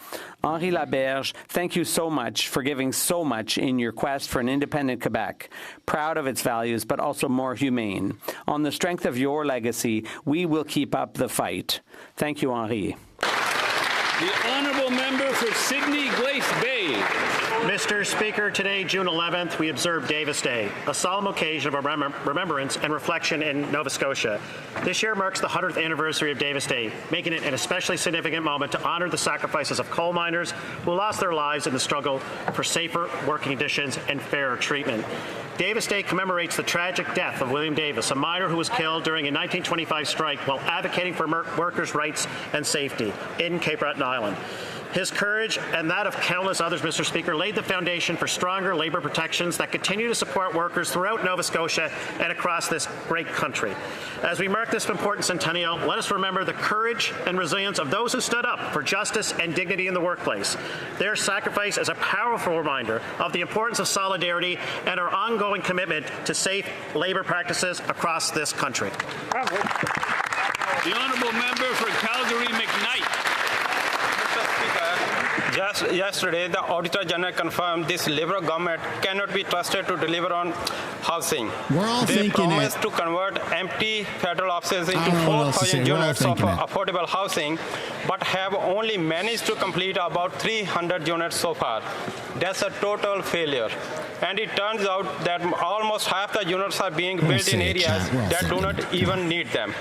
Henri Laberge, thank you so much for giving so much in your quest for an independent Quebec, proud of its values, but also more humane. On the strength of your legacy, we will keep up the fight. Thank you, Henri. The honourable member for Sydney Glace Bay. Mr. Speaker, today, June 11th, we observe Davis Day, a solemn occasion of remembrance and reflection in Nova Scotia. This year marks the 100th anniversary of Davis Day, making it an especially significant moment to honour the sacrifices of coal miners who lost their lives in the struggle for safer working conditions and fairer treatment. Davis Day commemorates the tragic death of William Davis, a miner who was killed during a 1925 strike while advocating for workers' rights and safety in Cape Breton Island. His courage and that of countless others, Mr. Speaker, laid the foundation for stronger labour protections that continue to support workers throughout Nova Scotia and across this great country. As we mark this important centennial, let us remember the courage and resilience of those who stood up for justice and dignity in the workplace. Their sacrifice is a powerful reminder of the importance of solidarity and our ongoing commitment to safe labour practices across this country. Bravo. The honourable member for Calgary-McKnight. Just yesterday, the Auditor General confirmed this Liberal government cannot be trusted to deliver on housing. They promised to convert empty federal offices into 4,000 units of affordable housing, but have only managed to complete about 300 units so far. That's a total failure. And it turns out that almost half the units are being built in areas that do not even need them.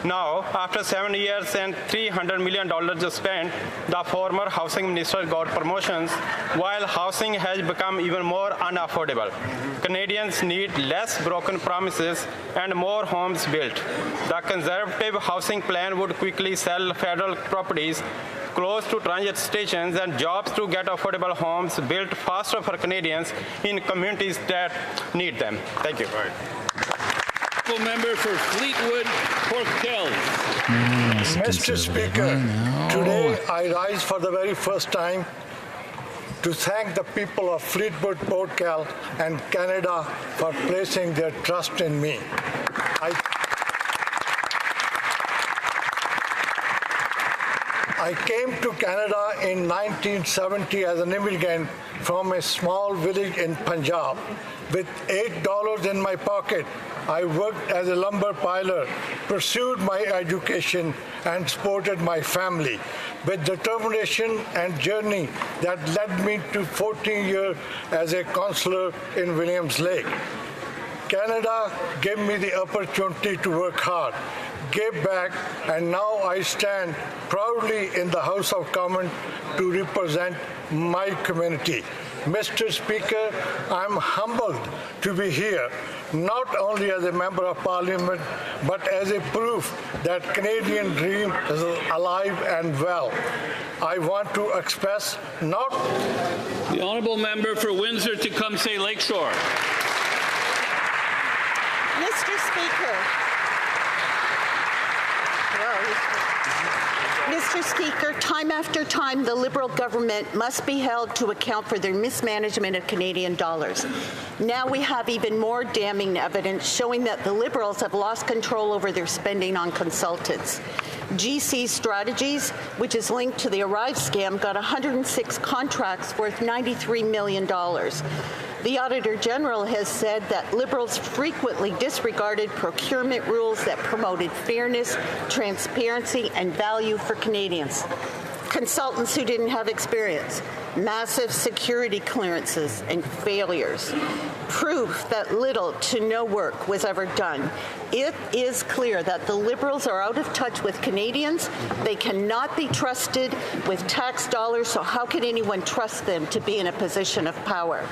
Now, after 7 years and $300 million spent, the former housing minister got promotions, while housing has become even more unaffordable. Canadians need less broken promises and more homes built. The Conservative housing plan would quickly sell federal properties close to transit stations and jobs to get affordable homes built faster for Canadians in communities that need them. Thank you. Member for Fleetwood, Port Kells. Mr. Speaker, today I rise for the very first time to thank the people of Fleetwood, Port Kells and Canada for placing their trust in me. I came to Canada in 1970 as an immigrant from a small village in Punjab. With $8 in my pocket, I worked as a lumber piler, pursued my education, and supported my family with determination and journey that led me to 14 years as a counselor in Williams Lake. Canada gave me the opportunity to work hard, gave back, and now I stand proudly in the House of Commons to represent my community. Mr. Speaker, I'm humbled to be here, not only as a member of Parliament, but as a proof that Canadian dream is alive and well. I want to express not... The honourable member for Windsor-Tecumseh Lakeshore. Mr. Speaker. Mr. Speaker, time after time, the Liberal government must be held to account for their mismanagement of Canadian dollars. Now we have even more damning evidence showing that the Liberals have lost control over their spending on consultants. GC Strategies, which is linked to the Arrive scam, got 106 contracts worth $93 million. The Auditor General has said that Liberals frequently disregarded procurement rules that promoted fairness, transparency, and value for Canadians. Consultants who didn't have experience, massive security clearances, and failures. Proof that little to no work was ever done. It is clear that the Liberals are out of touch with Canadians. They cannot be trusted with tax dollars, so how can anyone trust them to be in a position of power?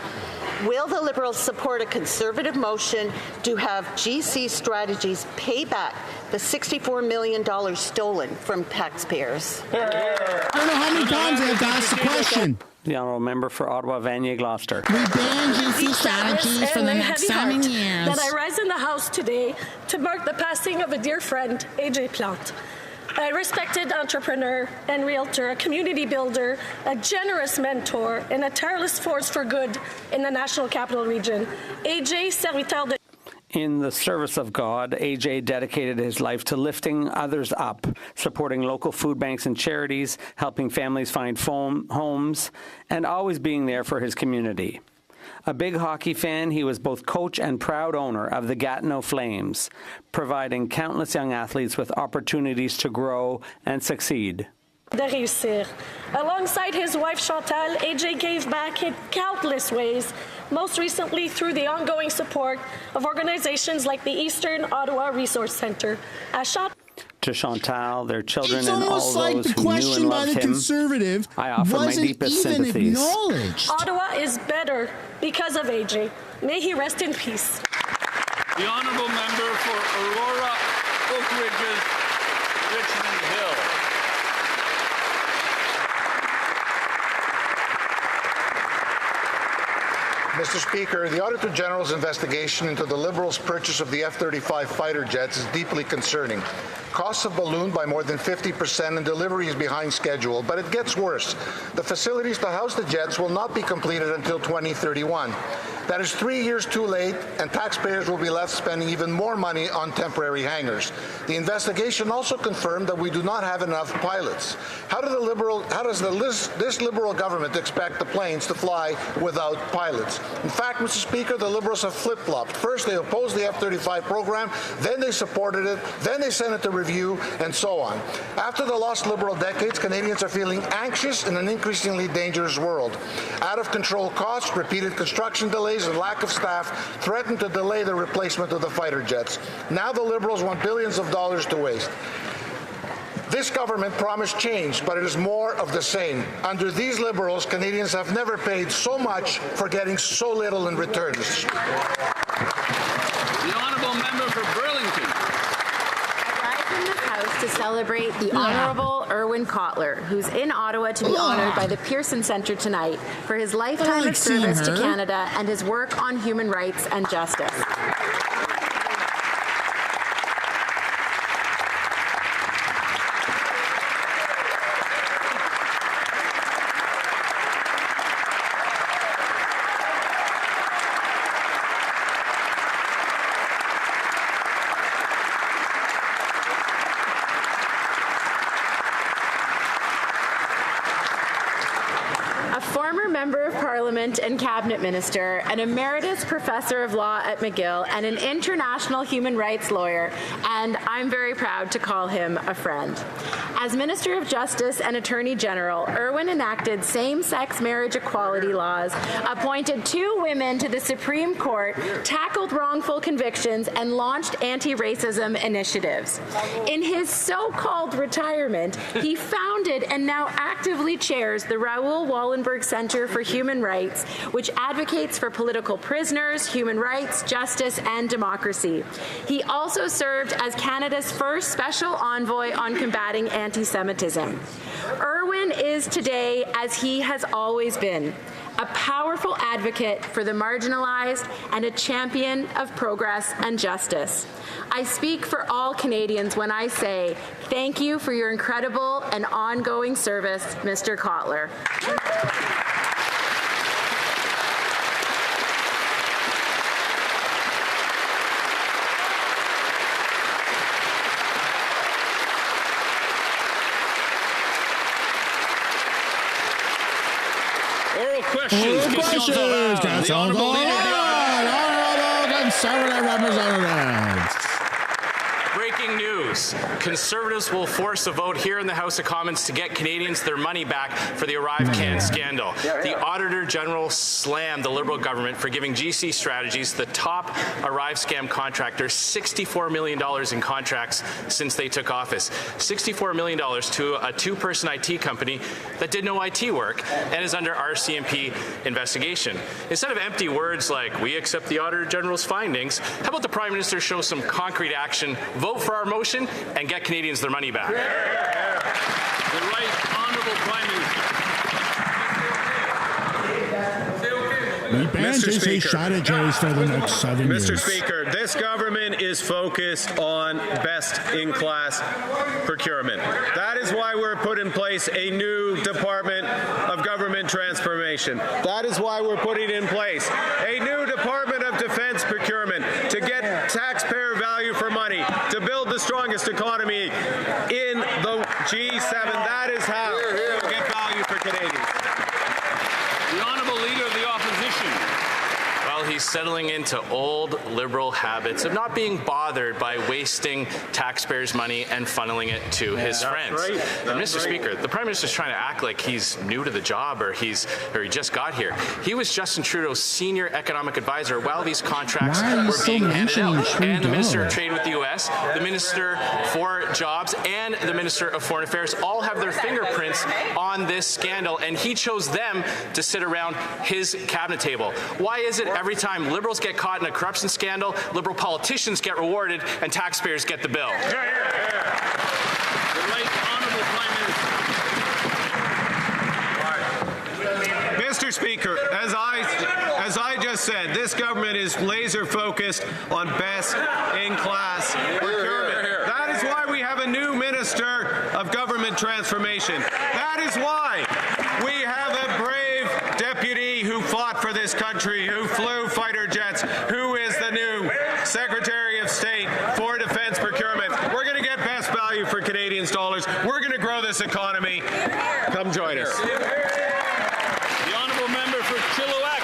Will the Liberals support a Conservative motion to have GC Strategies pay back the $64 million stolen from taxpayers? I don't know how many times I have to ask the question. The honourable member for Ottawa, Vanier Gloucester. We ban GC Strategies for the next 7 years. That I rise in the House today to mark the passing of a dear friend, AJ Plante. A respected entrepreneur and realtor, a community builder, a generous mentor, and a tireless force for good in the National Capital Region. AJ, serviteur de... In the service of God, AJ dedicated his life to lifting others up, supporting local food banks and charities, helping families find homes, and always being there for his community. A big hockey fan, he was both coach and proud owner of the Gatineau Flames, providing countless young athletes with opportunities to grow and succeed. De réussir. Alongside his wife Chantal, AJ gave back in countless ways, most recently through the ongoing support of organizations like the Eastern Ottawa Resource Centre. To Chantal, their children, it's and all like those the who knew question and by loved the him, Conservative I offer my wasn't deepest even sympathies. Acknowledged. Ottawa is better because of AJ. May he rest in peace. The honourable member for Aurora, Oak Ridges, Richmond Hill. Mr. Speaker, the Auditor General's investigation into the Liberals' purchase of the F-35 fighter jets is deeply concerning. Costs have ballooned by more than 50% and delivery is behind schedule, but it gets worse. The facilities to house the jets will not be completed until 2031. That is 3 years too late, and taxpayers will be left spending even more money on temporary hangars. The investigation also confirmed that we do not have enough pilots. How does this Liberal government expect the planes to fly without pilots? In fact, Mr. Speaker, the Liberals have flip-flopped. First, they opposed the F-35 program, then they supported it, then they sent it to review, and so on. After the lost Liberal decades, Canadians are feeling anxious in an increasingly dangerous world. Out-of-control costs, repeated construction delays, and lack of staff threaten to delay the replacement of the fighter jets. Now the Liberals want billions of dollars to waste. This government promised change, but it is more of the same. Under these Liberals, Canadians have never paid so much for getting so little in return. The honourable member for Burlington. In the House to celebrate the Honourable Irwin Cotler, who's in Ottawa to be honoured by the Pearson Centre tonight for his lifetime of service to Canada and his work on human rights and justice. former member of Parliament and cabinet minister, an emeritus professor of law at McGill, and an international human rights lawyer, and I'm very proud to call him a friend. As Minister of Justice and Attorney General, Irwin enacted same-sex marriage equality laws, appointed 2 women to the Supreme Court, tackled wrongful convictions, and launched anti-racism initiatives. In his so-called retirement, he founded and now actively chairs the Raoul Wallenberg Center for Human Rights, which advocates for political prisoners, human rights, justice, and democracy. He also served as Canada's first special envoy on combating anti-Semitism. Irwin is today, as he has always been, a powerful advocate for the marginalized and a champion of progress and justice. I speak for all Canadians when I say thank you for your incredible and ongoing service, Mr. Kotler. Oral questions. The Honourable Conservative Representatives. Breaking news. Conservatives will force a vote here in the House of Commons to get Canadians their money back for the ArriveCan scandal. The Auditor General slammed the Liberal government for giving GC Strategies, the top Arrive scam contractor, $64 million in contracts since they took office. $64 million to a 2-person IT company that did no IT work and is under RCMP investigation. Instead of empty words like, we accept the Auditor General's findings, how about the Prime Minister show some concrete action, vote for our motion, and get Canadians their money back? The Right Honourable Prime Minister. We ban GC strategies for the next 7 years. Mr. Speaker, this government is focused on best-in-class procurement. That is why we're put in place a new Department of Government Transformation. That is why we're putting in place a new Department of Defense Procurement to get taxpayer value for money, to build the strongest economy in the G7. That is how we'll get value for Canadians. The Honourable Leader of the Opposition. Well, he's settling into old Liberal habits of not being bothered by wasting taxpayers' money and funneling it to his friends. And Mr. Speaker, the Prime Minister's trying to act like he's new to the job or he just got here. He was Justin Trudeau's senior economic advisor while these contracts were being handed out. And the Minister of Trade with the U.S., the Minister for Jobs, and the Minister of Foreign Affairs all have their fingerprints on this scandal, and he chose them to sit around his cabinet table. Why is it every time Liberals get caught in a corruption scandal, Liberal politicians get rewarded and taxpayers get the bill? The Right Honourable Prime Mr. Speaker, as I just said, this government is laser focused on best-in-class procurement. That is why we have a new Minister of Government Transformation. That is why we have a brave deputy who fought for this country, who flew fighter jets, who is the new Secretary of State for Defense Procurement. We're going to get best value for Canadians' dollars. We're going to grow this economy. Come join us. The Honourable Member for Chilliwack.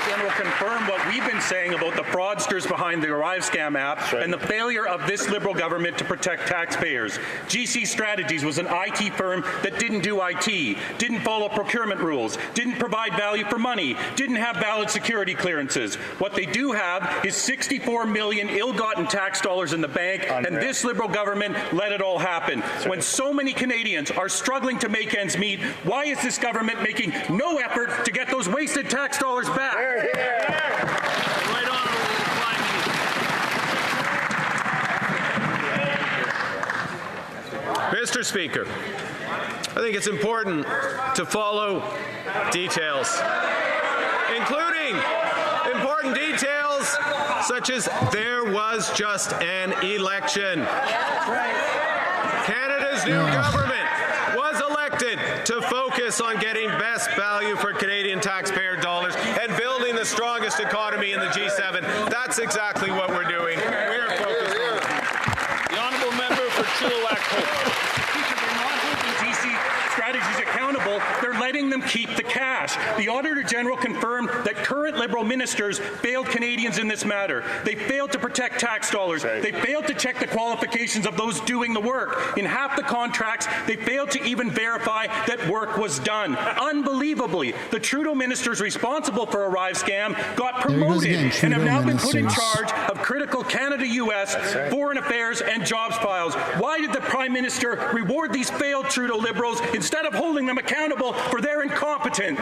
General confirm what we've been saying about the fraudsters behind the Arrive Scam app and the failure of this Liberal government to protect taxpayers. GC Strategies was an IT firm that didn't do IT, didn't follow procurement rules, didn't provide value for money, didn't have valid security clearances. What they do have is 64 million ill-gotten tax dollars in the bank, and this Liberal government let it all happen. When so many Canadians are struggling to make ends meet, why is this government making no effort to get those wasted tax dollars back? Right Honourable Prime Minister. Mr. Speaker, I think it's important to follow details, including important details such as there was just an election. Canada's new government was elected to focus on getting best value for Canadian taxpayer dollars and building the strongest economy in the G7. That's exactly what we're doing. We're focused on it. The Honourable Member for Chilliwack. They're not holding GC Strategies accountable. They're letting letting them keep the cash. The Auditor General confirmed that current Liberal ministers failed Canadians in this matter. They failed to protect tax dollars. They failed to check the qualifications of those doing the work. In half the contracts, they failed to even verify that work was done. Unbelievably, the Trudeau ministers responsible for Arrive Scam got promoted and have now been put in charge of critical Canada-US foreign affairs and jobs files. Why did the Prime Minister reward these failed Trudeau Liberals instead of holding them accountable for their incompetence?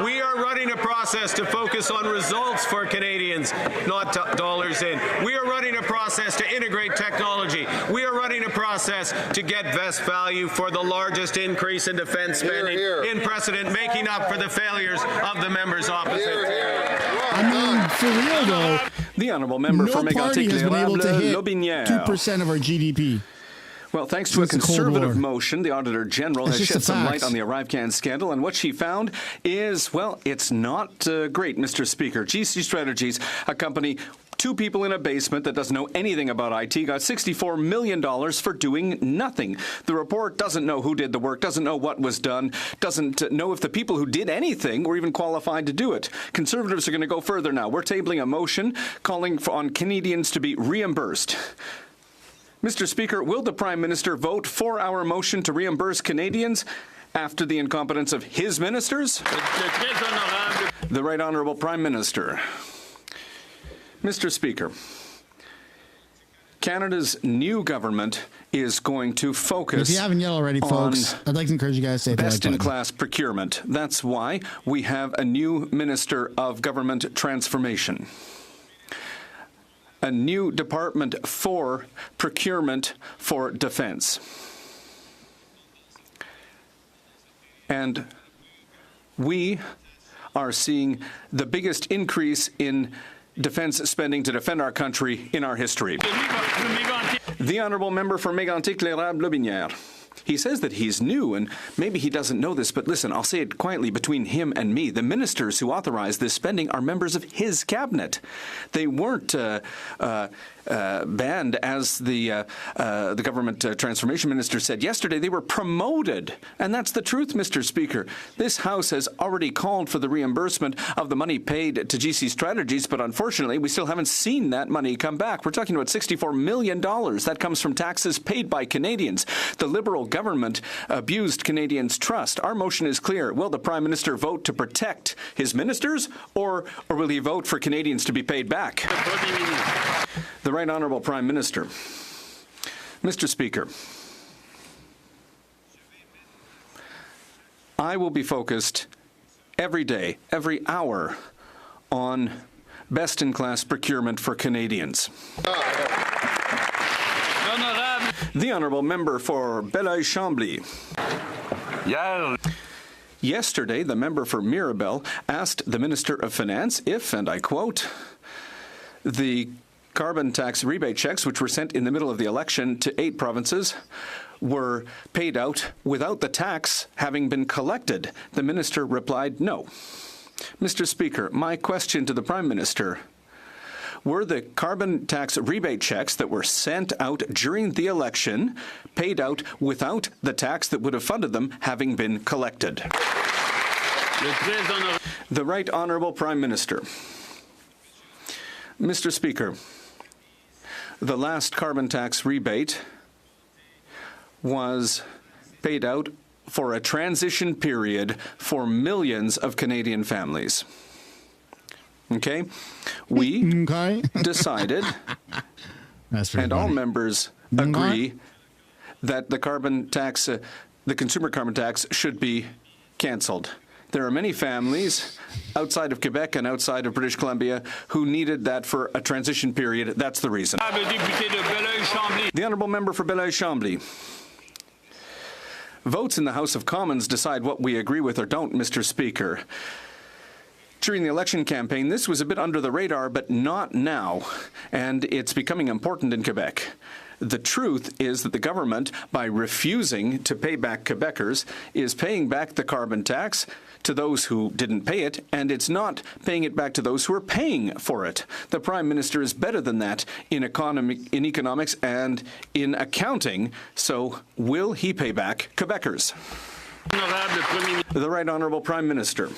We are running a process to focus on results for Canadians, not dollars in. We are running a process to integrate technology. We are running a process to get best value for the largest increase in defense spending in precedent, making up for the failures of the members opposite. I mean, for real though, the honourable member for party has been able to hit Lobinière. 2% of our GDP. Well, thanks to a conservative motion, the Auditor General has shed some light on the ArriveCan scandal, and what she found is, well, it's not great, Mr. Speaker. GC Strategies, a company, two people in a basement that doesn't know anything about IT, got $64 million for doing nothing. The report doesn't know who did the work, doesn't know what was done, doesn't know if the people who did anything were even qualified to do it. Conservatives are going to go further now. We're tabling a motion calling on Canadians to be reimbursed. Mr. Speaker, will the Prime Minister vote for our motion to reimburse Canadians after the incompetence of his ministers? The Right Honourable Prime Minister. Mr. Speaker, Canada's new government is going to focus. If you haven't yet already, folks, I'd like to encourage you guys to say best-in-class procurement. That's why we have a new Minister of Government Transformation. A new department for procurement for defense. And we are seeing the biggest increase in defense spending to defend our country in our history. The honourable member for Mégantic-Lérable-Lobinière. He says that he's new, and maybe he doesn't know this, but listen, I'll say it quietly between him and me. The ministers who authorized this spending are members of his cabinet. They weren't banned, as the government transformation minister said yesterday. They were promoted, and that's the truth, Mr. Speaker. This House has already called for the reimbursement of the money paid to GC Strategies, but unfortunately, we still haven't seen that money come back. We're talking about $64 million. That comes from taxes paid by Canadians. The Liberal government abused Canadians' trust. Our motion is clear. Will the Prime Minister vote to protect his ministers, or will he vote for Canadians to be paid back? The Right Honourable Prime Minister. Mr. Speaker, I will be focused every day, every hour, on best-in-class procurement for Canadians. The Honourable Member for Belleuil-Chambly. Yesterday, the member for Mirabel asked the Minister of Finance if, and I quote, the carbon tax rebate checks, which were sent in the middle of the election to 8 provinces, were paid out without the tax having been collected. The minister replied no. Mr. Speaker, my question to the Prime Minister: were the carbon tax rebate checks that were sent out during the election paid out without the tax that would have funded them having been collected? The Right Honourable Prime Minister. Mr. Speaker, the last carbon tax rebate was paid out for a transition period for millions of Canadian families. Okay? We decided, and all members agree, that the carbon tax, the consumer carbon tax, should be cancelled. There are many families outside of Quebec and outside of British Columbia who needed that for a transition period. That's the reason. The Honourable Member for Belleuil-Chambly. Votes in the House of Commons decide what we agree with or don't, Mr. Speaker. During the election campaign, this was a bit under the radar, but not now, and it's becoming important in Quebec. the truth is that the government, by refusing to pay back Quebecers, is paying back the carbon tax to those who didn't pay it, and it's not paying it back to those who are paying for it. The Prime Minister is better than that in economics and in accounting, so will he pay back Quebecers? The Right Honourable Prime Minister.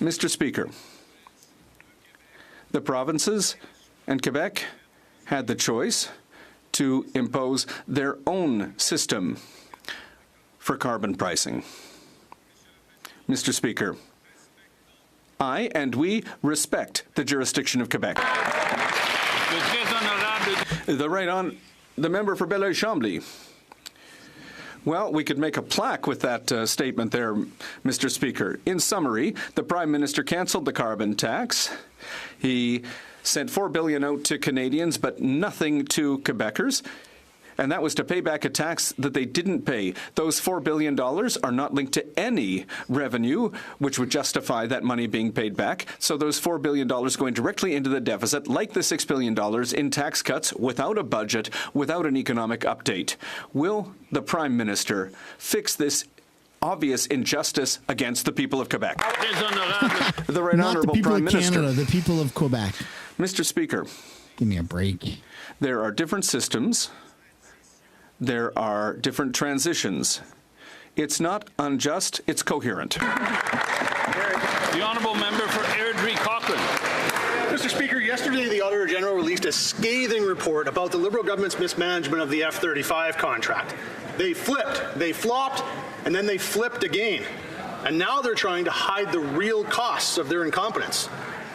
Mr. Speaker, the provinces and Quebec had the choice to impose their own system for carbon pricing. Mr. Speaker, I and we respect the jurisdiction of Quebec. The right on the member for Belleuil-Chambly. Well, we could make a plaque with that statement there, Mr. Speaker. In summary, the Prime Minister cancelled the carbon tax. He sent $4 billion out to Canadians, but nothing to Quebecers. And that was to pay back a tax that they didn't pay. Those $4 billion are not linked to any revenue, which would justify that money being paid back. So those $4 billion going directly into the deficit, like the $6 billion in tax cuts, without a budget, without an economic update. Will the Prime Minister fix this obvious injustice against the people of Quebec? The Right Honourable Prime Minister. Not the people of Canada, the people of Quebec. Mr. Speaker. Give me a break. There are different systems. There are different transitions. It's not unjust, it's coherent. The Honourable Member for Airdrie Cochrane. Mr. Speaker, yesterday the Auditor General released a scathing report about the Liberal government's mismanagement of the F-35 contract. They flipped, they flopped, and then they flipped again. And now they're trying to hide the real costs of their incompetence.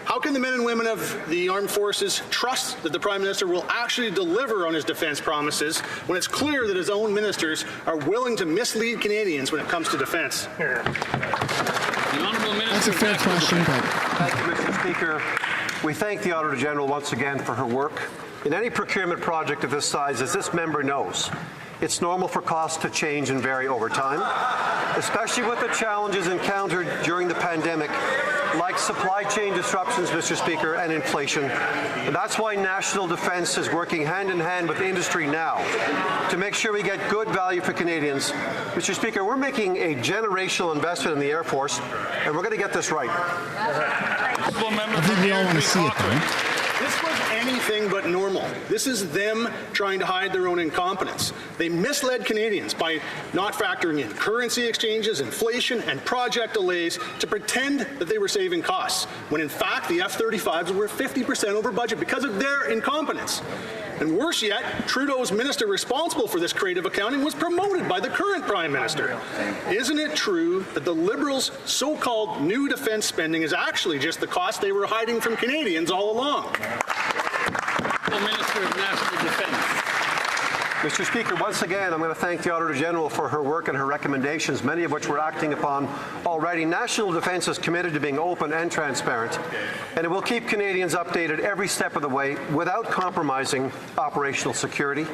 How can the men and women of the armed forces trust that the Prime Minister will actually deliver on his defence promises when it's clear that his own ministers are willing to mislead Canadians when it comes to defence? The Honourable Minister. That's a fair question, but... Thank you, Mr. Speaker. We thank the Auditor General once again for her work. In any procurement project of this size, as this member knows, it's normal for costs to change and vary over time, especially with the challenges encountered during the pandemic, like supply chain disruptions, Mr. Speaker, and inflation. And that's why national defence is working hand in hand with industry now to make sure we get good value for Canadians. Mr. Speaker, we're making a generational investment in the Air Force, and we're going to get this right. I think we all want to see it, though. This was anything but normal. This is them trying to hide their own incompetence. They misled Canadians by not factoring in currency exchanges, inflation, and project delays to pretend that they were saving costs, when in fact the F-35s were 50% over budget because of their incompetence. And worse yet, Trudeau's minister responsible for this creative accounting was promoted by the current Prime Minister. Isn't it true that the Liberals' so-called new defence spending is actually just the cost they were hiding from Canadians all along? The Minister of National Defence. Mr. Speaker, once again, I'm going to thank the Auditor General for her work and her recommendations, many of which we're acting upon already. National Defence is committed to being open and transparent, and it will keep Canadians updated every step of the way without compromising operational security.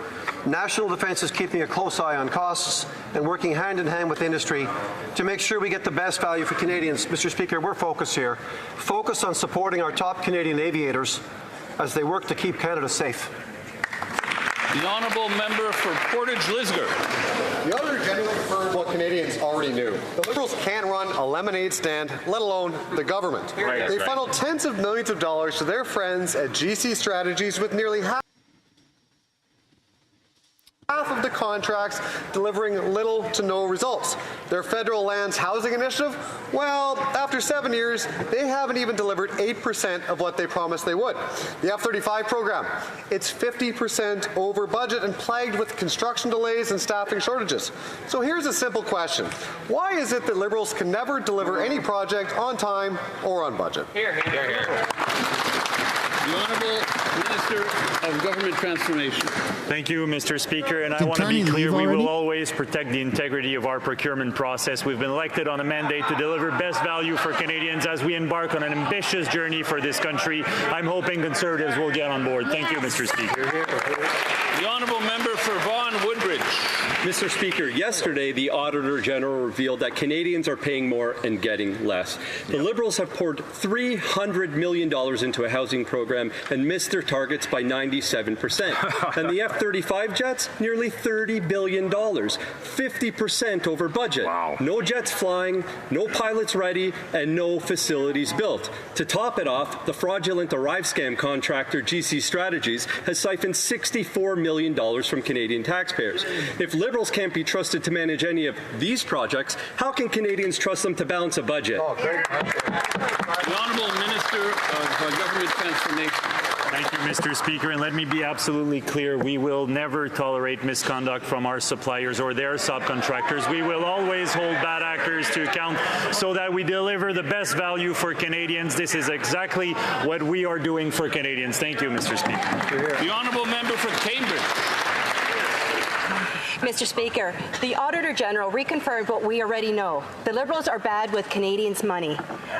National Defence is keeping a close eye on costs and working hand in hand with industry to make sure we get the best value for Canadians. Mr. Speaker, we're focused here. Focus on supporting our top Canadian aviators as they work to keep Canada safe. The Honourable Member for Portage Lisgar. The Auditor General confirmed what Canadians already knew. The Liberals can't run a lemonade stand, let alone the government. They funneled tens of millions of dollars to their friends at GC Strategies, with nearly half of the contracts delivering little to no results. Their federal lands housing initiative, well, after 7 years, they haven't even delivered 8% of what they promised they would. The F-35 program, it's 50% over budget and plagued with construction delays and staffing shortages. So here's a simple question. Why is it that Liberals can never deliver any project on time or on budget? Here, here, here. The Honourable Minister of Government Transformation. Thank you, Mr. Speaker. And I want to be clear, we will always protect the integrity of our procurement process. We've been elected on a mandate to deliver best value for Canadians as we embark on an ambitious journey for this country. I'm hoping Conservatives will get on board. Thank you, Mr. Speaker. The Honourable Member for Vaughan Woodbridge. Mr. Speaker, yesterday the Auditor General revealed that Canadians are paying more and getting less. The Liberals have poured $300 million into a housing program and missed their targets by 97%. And the F-35 jets, nearly $30 billion, 50% over budget. Wow. No jets flying, no pilots ready, and no facilities built. To top it off, the fraudulent Arrive scam contractor GC Strategies has siphoned $64 million from Canadian taxpayers. If Liberals can't be trusted to manage any of these projects, how can Canadians trust them to balance a budget? The Honourable Minister of Government Transformation. Thank you, Mr. Speaker, and let me be absolutely clear. We will never tolerate misconduct from our suppliers or their subcontractors. We will always hold bad actors to account so that we deliver the best value for Canadians. This is exactly what we are doing for Canadians. Thank you, Mr. Speaker. The Honourable Member for Cambridge. Mr. Speaker, the Auditor General reconfirmed what we already know. The Liberals are bad with Canadians' money.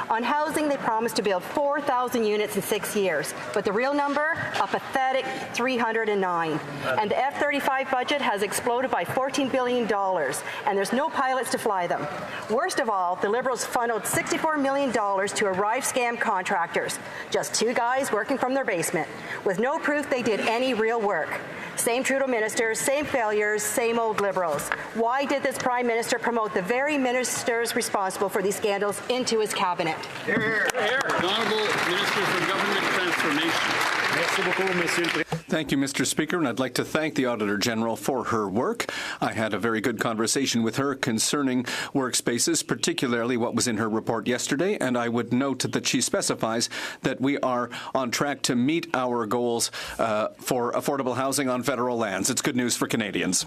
On housing, they promised to build 4,000 units in 6 years, but the real number, a pathetic 309. And the F-35 budget has exploded by $14 billion, and there's no pilots to fly them. Worst of all, the Liberals funneled $64 million to Arrive scam contractors, just 2 guys working from their basement, with no proof they did any real work. Same Trudeau ministers, same failures, same old Liberals. Why did this Prime Minister promote the very ministers responsible for these scandals into his cabinet? The Honourable Minister for Government Transformation. Thank you, Mr. Speaker, and I'd like to thank the Auditor General for her work. I had a very good conversation with her concerning workspaces, particularly what was in her report yesterday, and I would note that she specifies that we are on track to meet our goals for affordable housing on federal lands. It's good news for Canadians.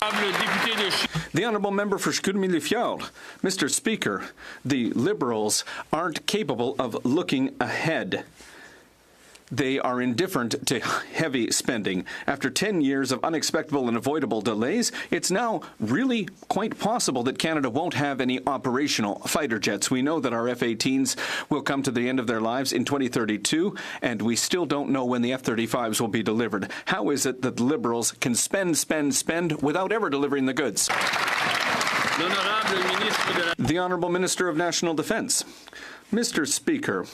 The Honourable Member for Chicoutimi-Fjord. Mr. Speaker, the Liberals aren't capable of looking ahead. They are indifferent to heavy spending. After 10 years of unexpected and avoidable delays, it's now really quite possible that Canada won't have any operational fighter jets. We know that our F-18s will come to the end of their lives in 2032, and we still don't know when the F-35s will be delivered. How is it that the Liberals can spend without ever delivering the goods? The Honourable Minister of National Defence. Mr. Speaker,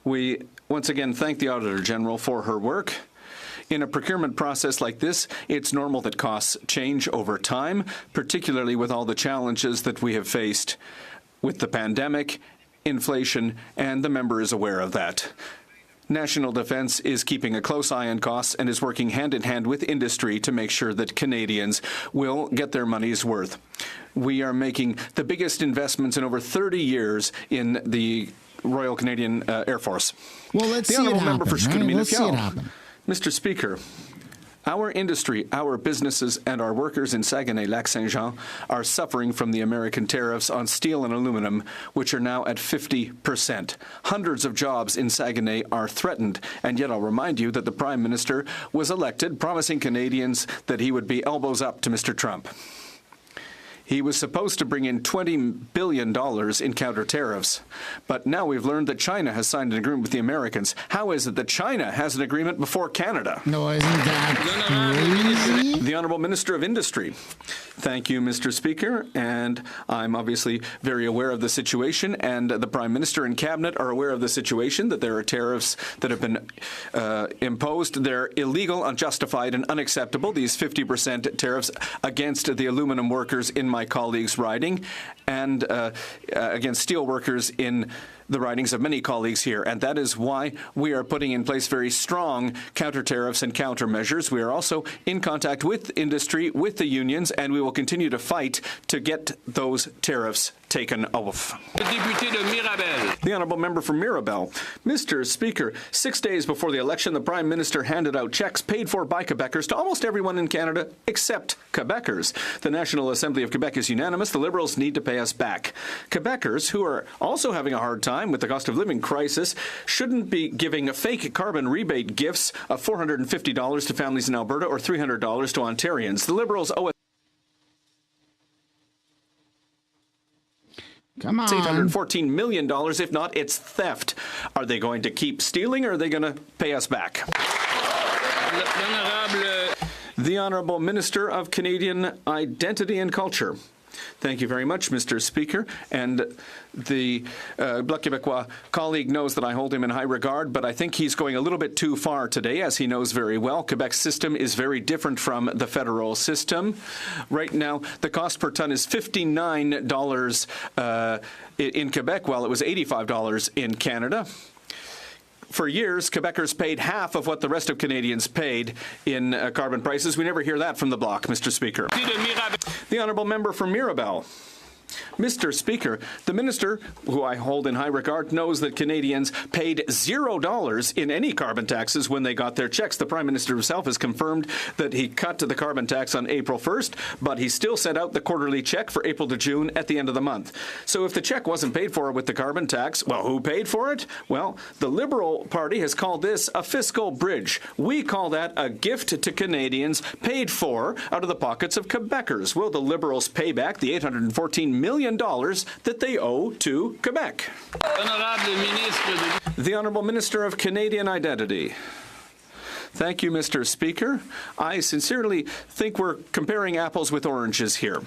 we once again thank the Auditor General for her work. In a procurement process like this, it's normal that costs change over time, particularly with all the challenges that we have faced with the pandemic, inflation, and the member is aware of that. National Defence is keeping a close eye on costs and is working hand-in-hand with industry to make sure that Canadians will get their money's worth. We are making the biggest investments in over 30 years in the Royal Canadian Air Force. Well, let's see it happen, right? Let's see it happen. Mr. Speaker, our industry, our businesses, and our workers in Saguenay-Lac-Saint-Jean are suffering from the American tariffs on steel and aluminum, which are now at 50%. Hundreds of jobs in Saguenay are threatened, and yet I'll remind you that the Prime Minister was elected, promising Canadians that he would be elbows up to Mr. Trump. He was supposed to bring in $20 billion in counter tariffs. But now we've learned that China has signed an agreement with the Americans. How is it that China has an agreement before Canada? No, isn't that crazy? The Honourable Minister of Industry. Thank you, Mr. Speaker. And I'm obviously very aware of the situation, and the Prime Minister and Cabinet are aware of the situation, that there are tariffs that have been imposed. They're illegal, unjustified, and unacceptable, these 50% tariffs against the aluminum workers in my colleagues' riding and against steel workers in the ridings of many colleagues here, and that is why we are putting in place very strong counter-tariffs and countermeasures. We are also in contact with industry, with the unions, and we will continue to fight to get those tariffs taken off. The Honourable Member for Mirabel. Mr. Speaker, 6 days before the election, the Prime Minister handed out checks paid for by Quebecers to almost everyone in Canada except Quebecers. The National Assembly of Quebec is unanimous. The Liberals need to pay us back. Quebecers, who are also having a hard time with the cost of living crisis, shouldn't be giving fake carbon rebate gifts of $450 to families in Alberta or $300 to Ontarians. The Liberals owe us Come on. $814 million. If not, it's theft. Are they going to keep stealing, or are they going to pay us back? The Honourable Minister of Canadian Identity and Culture. Thank you very much, Mr. Speaker. And the Bloc Québécois colleague knows that I hold him in high regard, but I think he's going a little bit too far today, as he knows very well. Quebec's system is very different from the federal system. Right now, the cost per ton is $59 in Quebec, while it was $85 in Canada. For years, Quebecers paid half of what the rest of Canadians paid in carbon prices. We never hear that from the Bloc, Mr. Speaker. The Honourable Member for Mirabel. Mr. Speaker, the minister, who I hold in high regard, knows that Canadians paid $0 in any carbon taxes when they got their checks. The Prime Minister himself has confirmed that he cut the carbon tax on April 1st, but he still sent out the quarterly check for April to June at the end of the month. So if the check wasn't paid for with the carbon tax, well, who paid for it? Well, the Liberal Party has called this a fiscal bridge. We call that a gift to Canadians paid for out of the pockets of Quebecers. Will the Liberals pay back the $814 million that they owe to Quebec? The Honourable Minister of Canadian Identity. Thank you, Mr. Speaker. I sincerely think we're comparing apples with oranges here.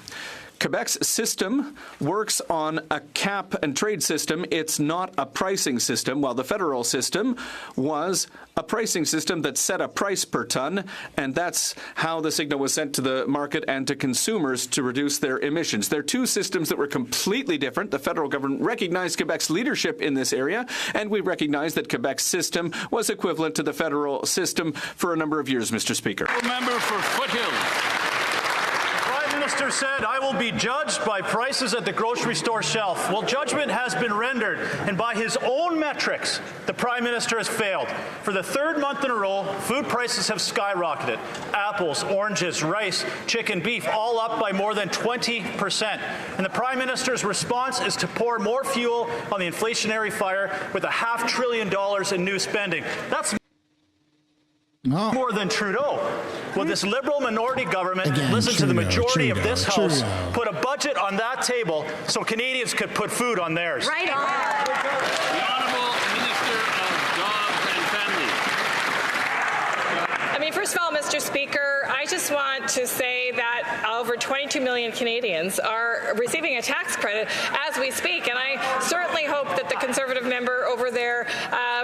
Quebec's system works on a cap and trade system. It's not a pricing system, while the federal system was a pricing system that set a price per ton, and that's how the signal was sent to the market and to consumers to reduce their emissions. They're two systems that were completely different. The federal government recognized Quebec's leadership in this area, and we recognize that Quebec's system was equivalent to the federal system for a number of years, Mr. Speaker. Member for Foothills. The Minister said, I will be judged by prices at the grocery store shelf. Well, judgment has been rendered, and by his own metrics, the Prime Minister has failed. For the third month in a row, food prices have skyrocketed. Apples, oranges, rice, chicken, beef, all up by more than 20%. And the Prime Minister's response is to pour more fuel on the inflationary fire with $500 billion in new spending. That's more than Trudeau. Will this Liberal minority government listen to the majority of this House, put a budget on that table so Canadians could put food on theirs? Right on. The Honourable Minister of Jobs and Family. I mean, first of all, Mr. Speaker, I just want to say that over 22 million Canadians are receiving a tax credit as we speak, and I certainly hope that the Conservative member over there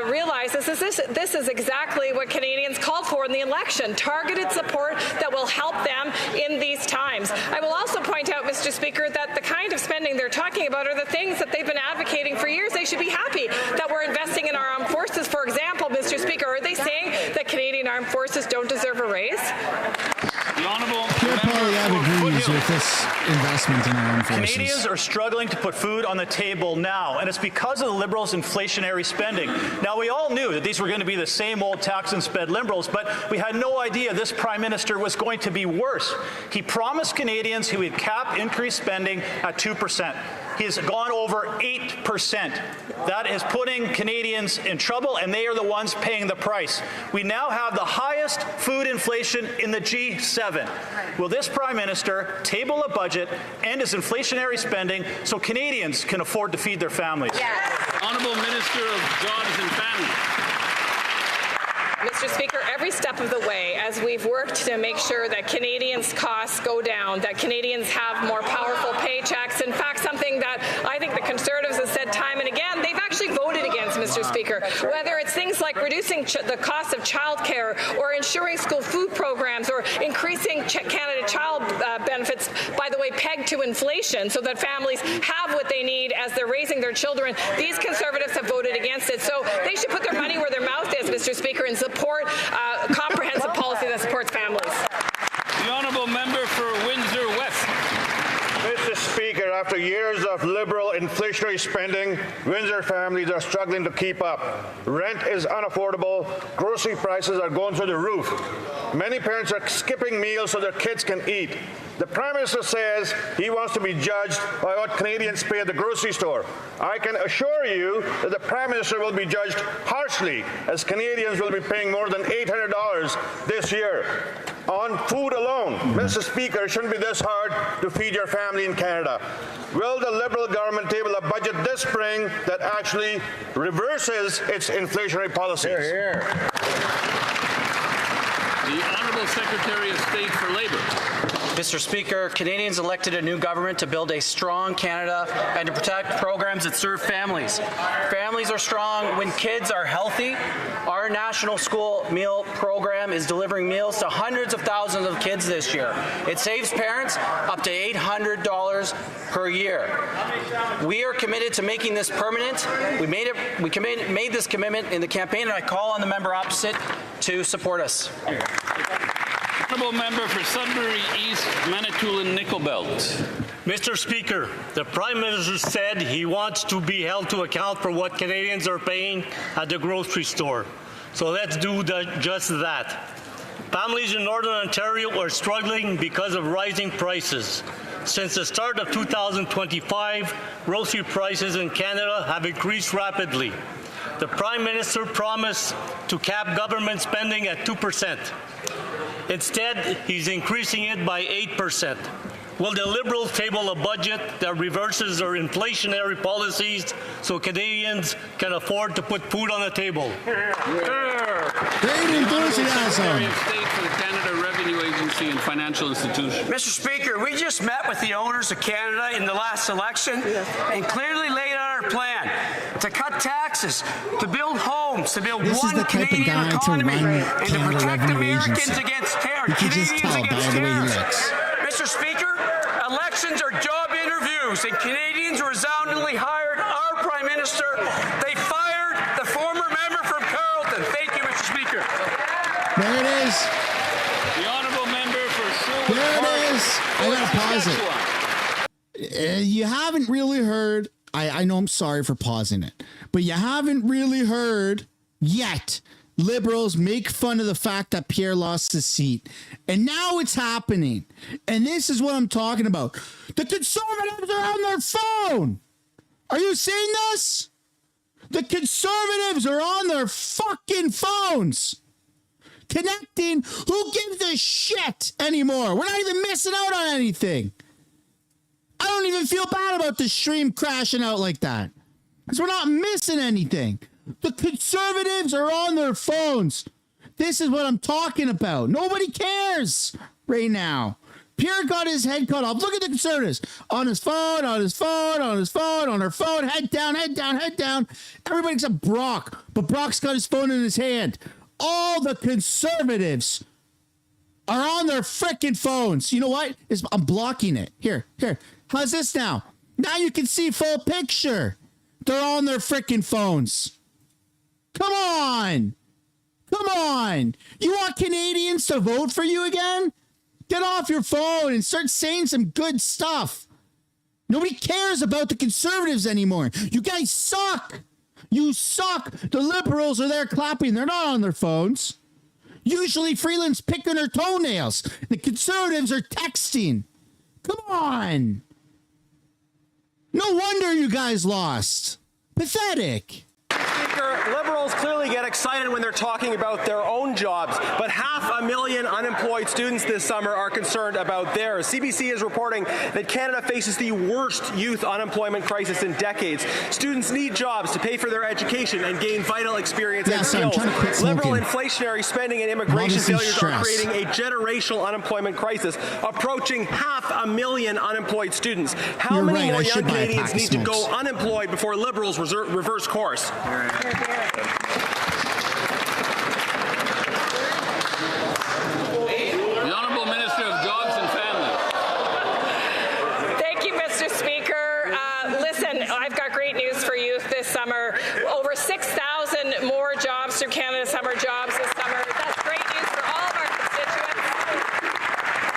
realizes this is exactly what Canadians called for in the election, targeted support that will help them in these times. I will also point out, Mr. Speaker, that the kind of spending they're talking about are the things that they've been advocating for years. They should be happy that we're investing in our armed forces. For example, Mr. Speaker, are they saying that Canadian armed forces don't deserve a raise? Pierre Poilievre agrees with this investment in our armed forces. Canadians are struggling to put food on the table now, and it's because of the Liberals' inflationary spending. Now, we all knew that these were going to be the same old tax and spend Liberals, but we had no idea this Prime Minister was going to be worse. He promised Canadians he would cap increased spending at 2%. He has gone over 8%. That is putting Canadians in trouble, and they are the ones paying the price. We now have the highest food inflation in the G7. Will this Prime Minister table a budget, end his inflationary spending, so Canadians can afford to feed their families? Yes. Honourable Minister of Jobs and Family. Mr. Speaker, every step of the way, as we've worked to make sure that Canadians' costs go down, that Canadians have more powerful paychecks, in fact, something that I think the Conservatives have said time and again, they've actually voted against, Mr. Speaker, whether it's things like reducing the cost of childcare or ensuring school food programs or increasing Canada Child benefits, by the way, pegged to inflation so that families have what they need as they're raising their children. These Conservatives have voted against it, so they should put their money where their mouth is, Mr. Speaker, and support comprehensive policy that supports families. The Honourable Member for Windsor West. Mr. Speaker, after years of Liberal inflationary spending, Windsor families are struggling to keep up. Rent is unaffordable, grocery prices are going through the roof. Many parents are skipping meals so their kids can eat. The Prime Minister says he wants to be judged by what Canadians pay at the grocery store. I can assure you that the Prime Minister will be judged harshly, as Canadians will be paying more than $800 this year. On food alone, Mr. Speaker, it shouldn't be this hard to feed your family in Canada. Will the Liberal government table a budget this spring that actually reverses its inflationary policies? The Honourable Honourable Secretary of State for Labour. Mr. Speaker, Canadians elected a new government to build a strong Canada and to protect programs that serve families. Families are strong when kids are healthy. Our National School Meal Program is delivering meals to hundreds of thousands of kids this year. It saves parents up to $800 per year. We are committed to making this permanent. We made this commitment in the campaign, and I call on the member opposite to support us. Honourable Member for Sudbury East, Manitoulin Nickel Belt. Mr. Speaker, the Prime Minister said he wants to be held to account for what Canadians are paying at the grocery store. So let's do just that. Families in Northern Ontario are struggling because of rising prices. Since the start of 2025, grocery prices in Canada have increased rapidly. The Prime Minister promised to cap government spending at 2%. Instead, he's increasing it by 8%. Will the Liberals table a budget that reverses their inflationary policies so Canadians can afford to put food on the table? Great enthusiasm. Secretary of State for the Canada Revenue Agency and Financial Institution. Mr. Speaker, we just met with the owners of Canada in the last election and clearly laid out our plan to cut taxes, to build homes, to build one Canadian economy, and to protect Americans against terror. You can just tell by the way he looks. Mr. Speaker, elections are job interviews, and Canadians resoundingly hired our Prime Minister. They fired the former member from Carleton. Thank you, Mr. Speaker. There it is. The Honourable Member for Sherwood There it is. I gotta pause it. You haven't really heard. I know I'm sorry for pausing it, but you haven't really heard yet Liberals make fun of the fact that Pierre lost his seat. And now it's happening. And this is what I'm talking about. The Conservatives are on their phone. Are you seeing this? The Conservatives are on their fucking phones. Connecting. Who gives a shit anymore? We're not even missing out on anything. I don't even feel bad about the stream crashing out like that. Because we're not missing anything. The Conservatives are on their phones. This is what I'm talking about. Nobody cares right now. Pierre got his head cut off. Look at the Conservatives. On his phone, on his phone, on his phone, on her phone. Head down, head down, head down. Everybody except Brock. But Brock's got his phone in his hand. All the Conservatives are on their frickin' phones. You know what? I'm blocking it. Here. How's this now? Now you can see full picture. They're on their frickin' phones. Come on. You want Canadians to vote for you again? Get off your phone and start saying some good stuff. Nobody cares about the Conservatives anymore. You guys suck. You suck. The Liberals are there clapping. They're not on their phones. Usually Freeland's picking her toenails. The Conservatives are texting. Come on. No wonder you guys lost. Pathetic. Speaker, Liberals clearly get excited when they're talking about their own jobs, but 500,000 unemployed students this summer are concerned about theirs. CBC is reporting that Canada faces the worst youth unemployment crisis in decades. Students need jobs to pay for their education and gain vital experience and skills. Liberal inflationary spending and immigration failures are creating a generational unemployment crisis, approaching 500,000 unemployed students. How many more young Canadians need to go unemployed before Liberals reverse course? The Honourable Minister of Jobs and Family. Thank you, Mr. Speaker. Listen, I've got great news for youth this summer. Over 6,000 more jobs through Canada Summer Jobs this summer. That's great news for all of our constituents.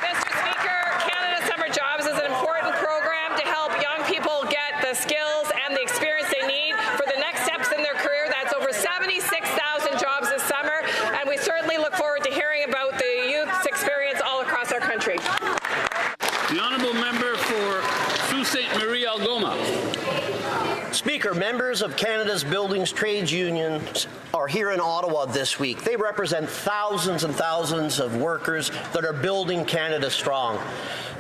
Mr. Speaker, Canada Summer Jobs is an important program to help young people get the skills and the experience they need for the next steps in their career. That's over 76,000 jobs this summer, and we certainly look forward to hearing about the youth's experience all across our country. The Honourable Member for Sault Ste. Marie Algoma. Speaker, members of Canada's Buildings Trades Unions are here in Ottawa this week. They represent thousands and thousands of workers that are building Canada strong.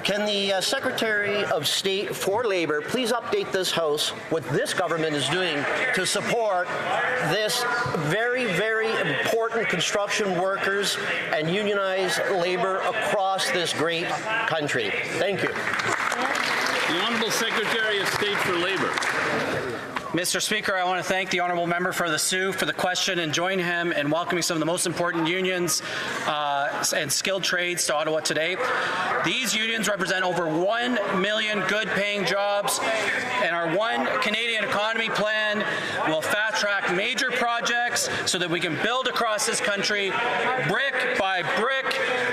Can the Secretary of State for Labour please update this House what this government is doing to support this very, very important local construction workers and unionize labor across this great country. Thank you. The Honourable Secretary of State for Labour. Mr. Speaker, I want to thank the honourable member for the question, and join him in welcoming some of the most important unions and skilled trades to Ottawa today. These unions represent over 1 million good-paying jobs, and our One Canadian Economy plan will fast-track major projects so that we can build across this country brick by brick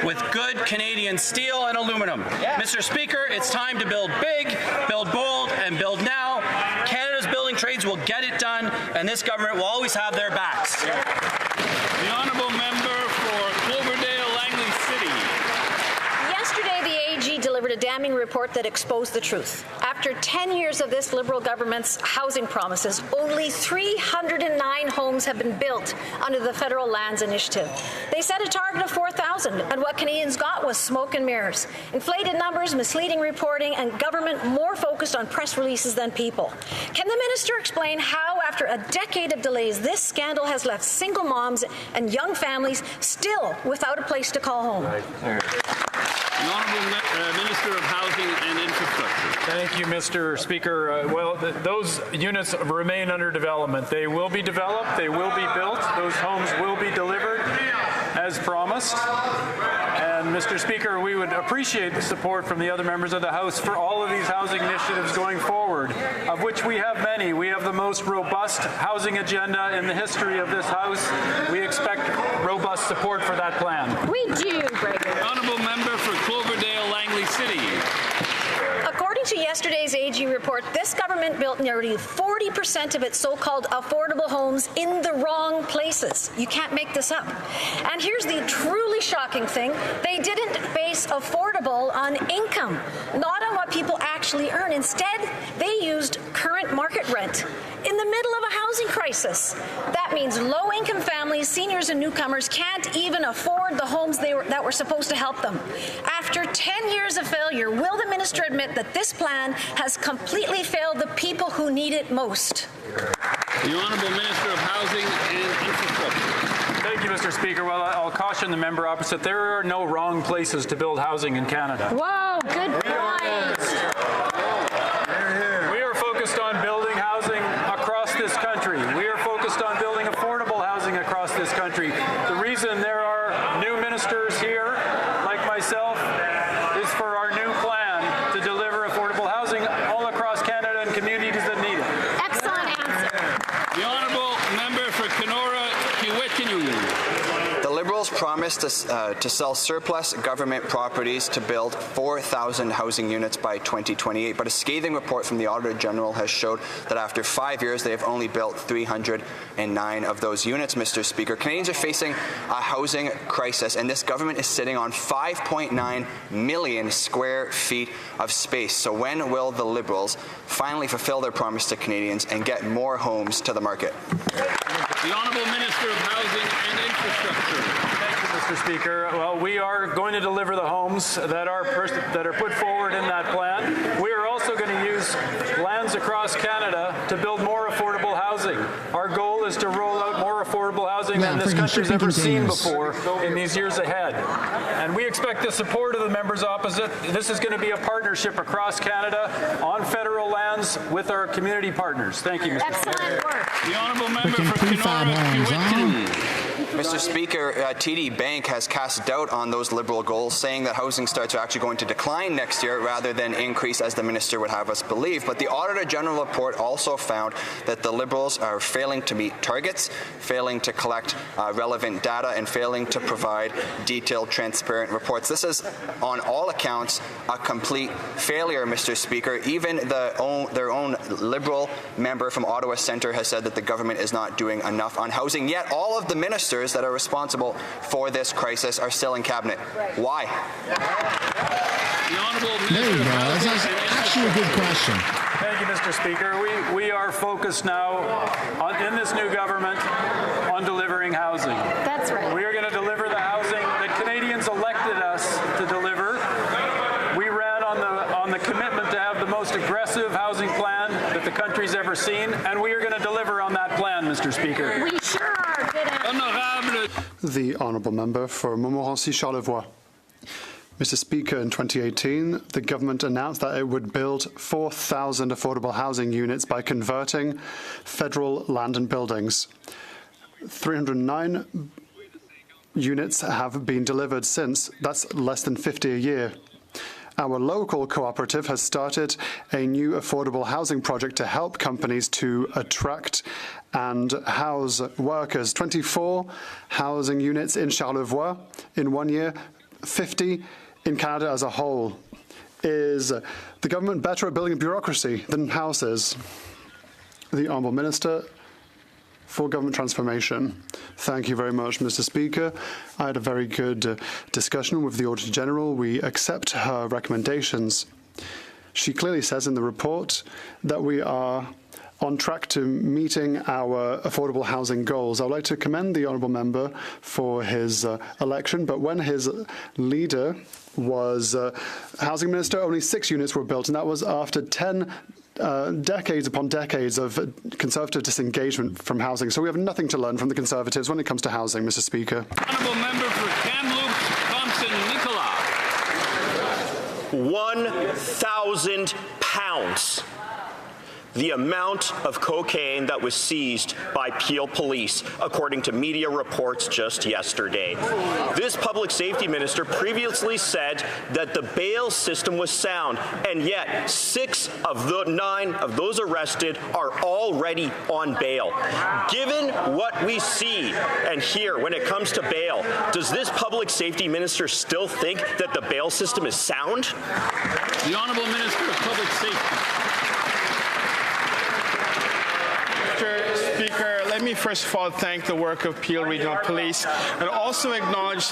with good Canadian steel and aluminum. Mr. Speaker, it's time to build big, build bold, and build now. Canada's building trades will get it done, and this government will always have their backs. The honourable member for Cloverdale, Langley City. Yesterday, the AG delivered a damning report that exposed the truth. After 10 years of this Liberal government's housing promises, only 309 homes have been built under the Federal Lands Initiative. They set a target of 4,000, and what Canadians got was smoke and mirrors. Inflated numbers, misleading reporting, and government more focused on press releases than people. Can the minister explain how, after a decade of delays, this scandal has left single moms and young families still without a place to call home? The Honourable Minister of Housing and Infrastructure. Thank you, Mr. Speaker. Those units remain under development. They will be developed. They will be built. Those homes will be delivered as promised. And, Mr. Speaker, we would appreciate the support from the other members of the House for all of these housing initiatives going forward, of which we have many. We have the most robust housing agenda in the history of this House. We expect robust support for that plan. We do, Gregor. Honourable member for Cloverdale, Langley City. According to yesterday's AG report, this government built nearly 40% of its so-called affordable homes in the wrong places. You can't make this up. And here's the truly shocking thing. They didn't base affordable on income, not on what people actually earn. Instead, they used current market rent in the middle of a housing crisis. That means low-income families, seniors, and newcomers can't even afford the homes that were supposed to help them. After 10 years of failure, will the minister admit that this plan has completely failed the people who need it most? The Honourable Minister of Housing and Infrastructure. Thank you, Mr. Speaker. Well, I'll caution the member opposite. There are no wrong places to build housing in Canada. Whoa, good point. We are focused on building housing across this country. We are focused on building affordable housing across this country. The reason there are new ministers here, like myself, is for our new plan to deliver affordable housing all across Canada and communities that need it. Excellent answer. The Honourable Member for Kenora, Kiiwetinoong. The Liberals promised to sell surplus government properties to build 4,000 housing units by 2028, but a scathing report from the Auditor General has showed that after 5 years they have only built 309 of those units, Mr. Speaker. Canadians are facing a housing crisis, and this government is sitting on 5.9 million square feet of space. So when will the Liberals finally fulfill their promise to Canadians and get more homes to the market? The Honourable Minister of Housing and Infrastructure. Thank you, Mr. Speaker. Well, we are going to deliver the homes that are put forward in that plan. We are also going to use lands across Canada to build more affordable housing. Our goal is to roll out more affordable housing than this country's ever seen before in these years ahead. And we expect the support of the members opposite. This is going to be a partnership across Canada on federal lands with our community partners. Thank you, Mr. Excellent work. The Honourable Member for Kenora, Kiiwetinoong. Mr. Speaker, TD Bank has cast doubt on those Liberal goals, saying that housing starts are actually going to decline next year rather than increase as the minister would have us believe. But the Auditor General report also found that the Liberals are failing to meet targets, failing to collect relevant data, and failing to provide detailed, transparent reports. This is, on all accounts, a complete failure, Mr. Speaker. Even their own Liberal member from Ottawa Centre has said that the government is not doing enough on housing, yet all of the ministers that are responsible for this crisis are still in cabinet. Why? The Honourable Minister there you go. That's actually a good question. Thank you, Mr. Speaker. We are focused now in this new government on delivering housing. That's right. We are going to deliver the housing that Canadians elected us to deliver. We ran on the commitment to have the most aggressive housing plan that the country's ever seen, and we are going to deliver on that plan, Mr. Speaker. We sure are. The Honourable Member for Montmorency-Charlevoix. Mr. Speaker, in 2018, the government announced that it would build 4,000 affordable housing units by converting federal land and buildings. 309 units have been delivered since. That's less than 50 a year. Our local cooperative has started a new affordable housing project to help companies to attract and house workers. 24 housing units in Charlevoix in 1 year, 50 in Canada as a whole. Is the government better at building a bureaucracy than houses? The Honourable Minister for Government Transformation. Thank you very much, Mr. Speaker. I had a very good discussion with the Auditor General. We accept her recommendations. She clearly says in the report that we are on track to meeting our affordable housing goals. I would like to commend the Honourable Member for his election, but when his leader was Housing Minister, only 6 units were built, and that was after 10 decades upon decades of Conservative disengagement from housing. So we have nothing to learn from the Conservatives when it comes to housing, Mr. Speaker. Honourable Member for Kamloops, Thompson, Nicola. 1,000 pounds. The amount of cocaine that was seized by Peel Police, according to media reports just yesterday. This public safety minister previously said that the bail system was sound, and yet 6 of the 9 of those arrested are already on bail. Given what we see and hear when it comes to bail, does this public safety minister still think that the bail system is sound? The Honourable Minister of Public Safety. Mr. Speaker, let me first of all thank the work of Peel Regional Police and also acknowledge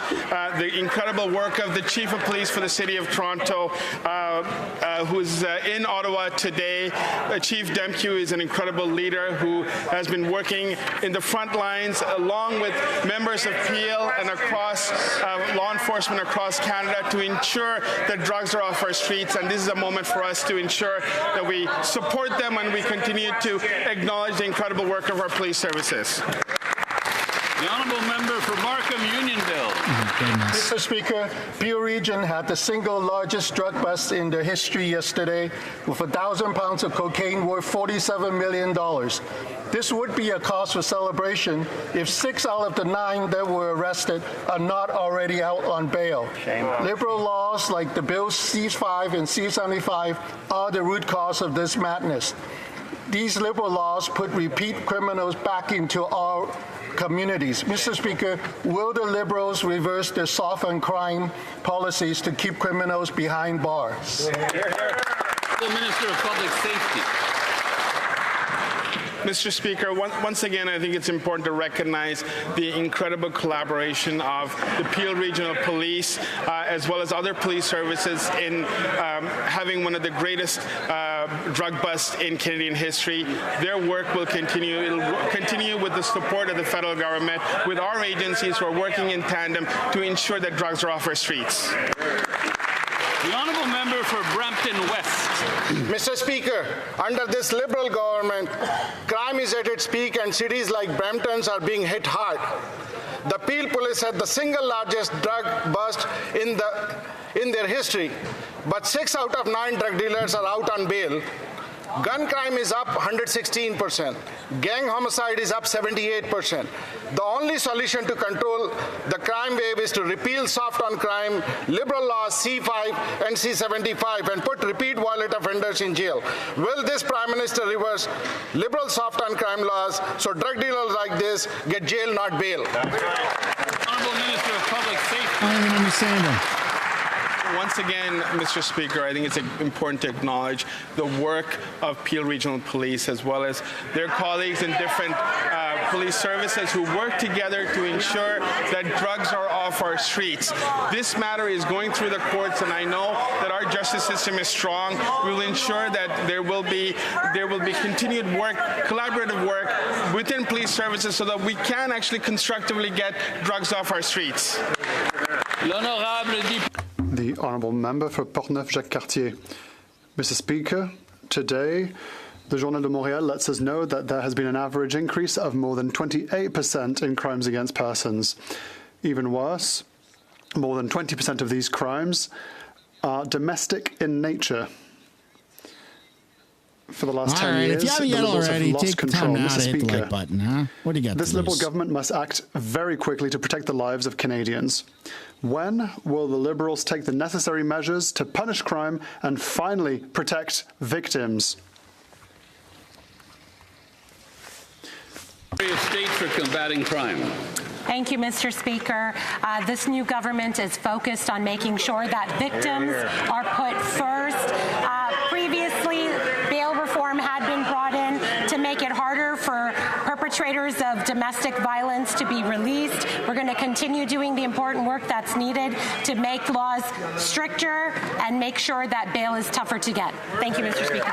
the incredible work of the Chief of Police for the City of Toronto, who's in Ottawa today. Chief Demkew is an incredible leader who has been working in the front lines along with members of Peel and across law enforcement across Canada to ensure that drugs are off our streets. And this is a moment for us to ensure that we support them and we continue to acknowledge the incredible work of our police services. The Honourable Member for Markham Unionville. Mr. Speaker, Peel Region had the single largest drug bust in their history yesterday, with 1,000 pounds of cocaine worth $47 million. This would be a cause for celebration if 6 out of the 9 that were arrested are not already out on bail. Shame. Liberal laws like the Bills C-5 and C-75 are the root cause of this madness. These liberal laws put repeat criminals back into our communities. Mr. Speaker, will the Liberals reverse their soft on crime policies to keep criminals behind bars? The Minister of Public Safety. Mr. Speaker, once again, I think it's important to recognize the incredible collaboration of the Peel Regional Police, as well as other police services in having one of the greatest drug busts in Canadian history. Their work will continue. It will continue with the support of the federal government, with our agencies who are working in tandem to ensure that drugs are off our streets. The Honourable Member for Brampton West. Mr. Speaker, under this Liberal government, crime is at its peak and cities like Brampton's are being hit hard. The Peel Police had the single largest drug bust in their history, but 6 out of 9 drug dealers are out on bail. Gun crime is up 116%. Gang homicide is up 78%. The only solution to control the crime wave is to repeal soft on crime, liberal laws C5 and C75 and put repeat violent offenders in jail. Will this Prime Minister reverse liberal soft on crime laws so drug dealers like this get jail, not bail? Honourable Minister of Public Safety. I don't even understand him. Once again, Mr. Speaker, I think it's important to acknowledge the work of Peel Regional Police as well as their colleagues in different police services who work together to ensure that drugs are off our streets. This matter is going through the courts, and I know that our justice system is strong. We will ensure that there will be continued work, collaborative work within police services so that we can actually constructively get drugs off our streets. The Honourable Member for Portneuf-Jacques-Cartier. Mr. Speaker, today The Journal de Montréal lets us know that there has been an average increase of more than 28% in crimes against persons. Even worse, more than 20% of these crimes are domestic in nature. For the last 10 years, if you haven't the yet Liberals already, have lost take the control. time now Mr. to hit the Speaker, like button, huh? What do you got? This Liberal government must act very quickly to protect the lives of Canadians. When will the Liberals take the necessary measures to punish crime and finally protect victims? State for combating crime. Thank you, Mr. Speaker. This new government is focused on making sure that victims are put first. Previously, bail reform had been brought in to make it harder for perpetrators of domestic violence to be released. We're going to continue doing the important work that's needed to make laws stricter and make sure that bail is tougher to get. Thank you, Mr. Speaker.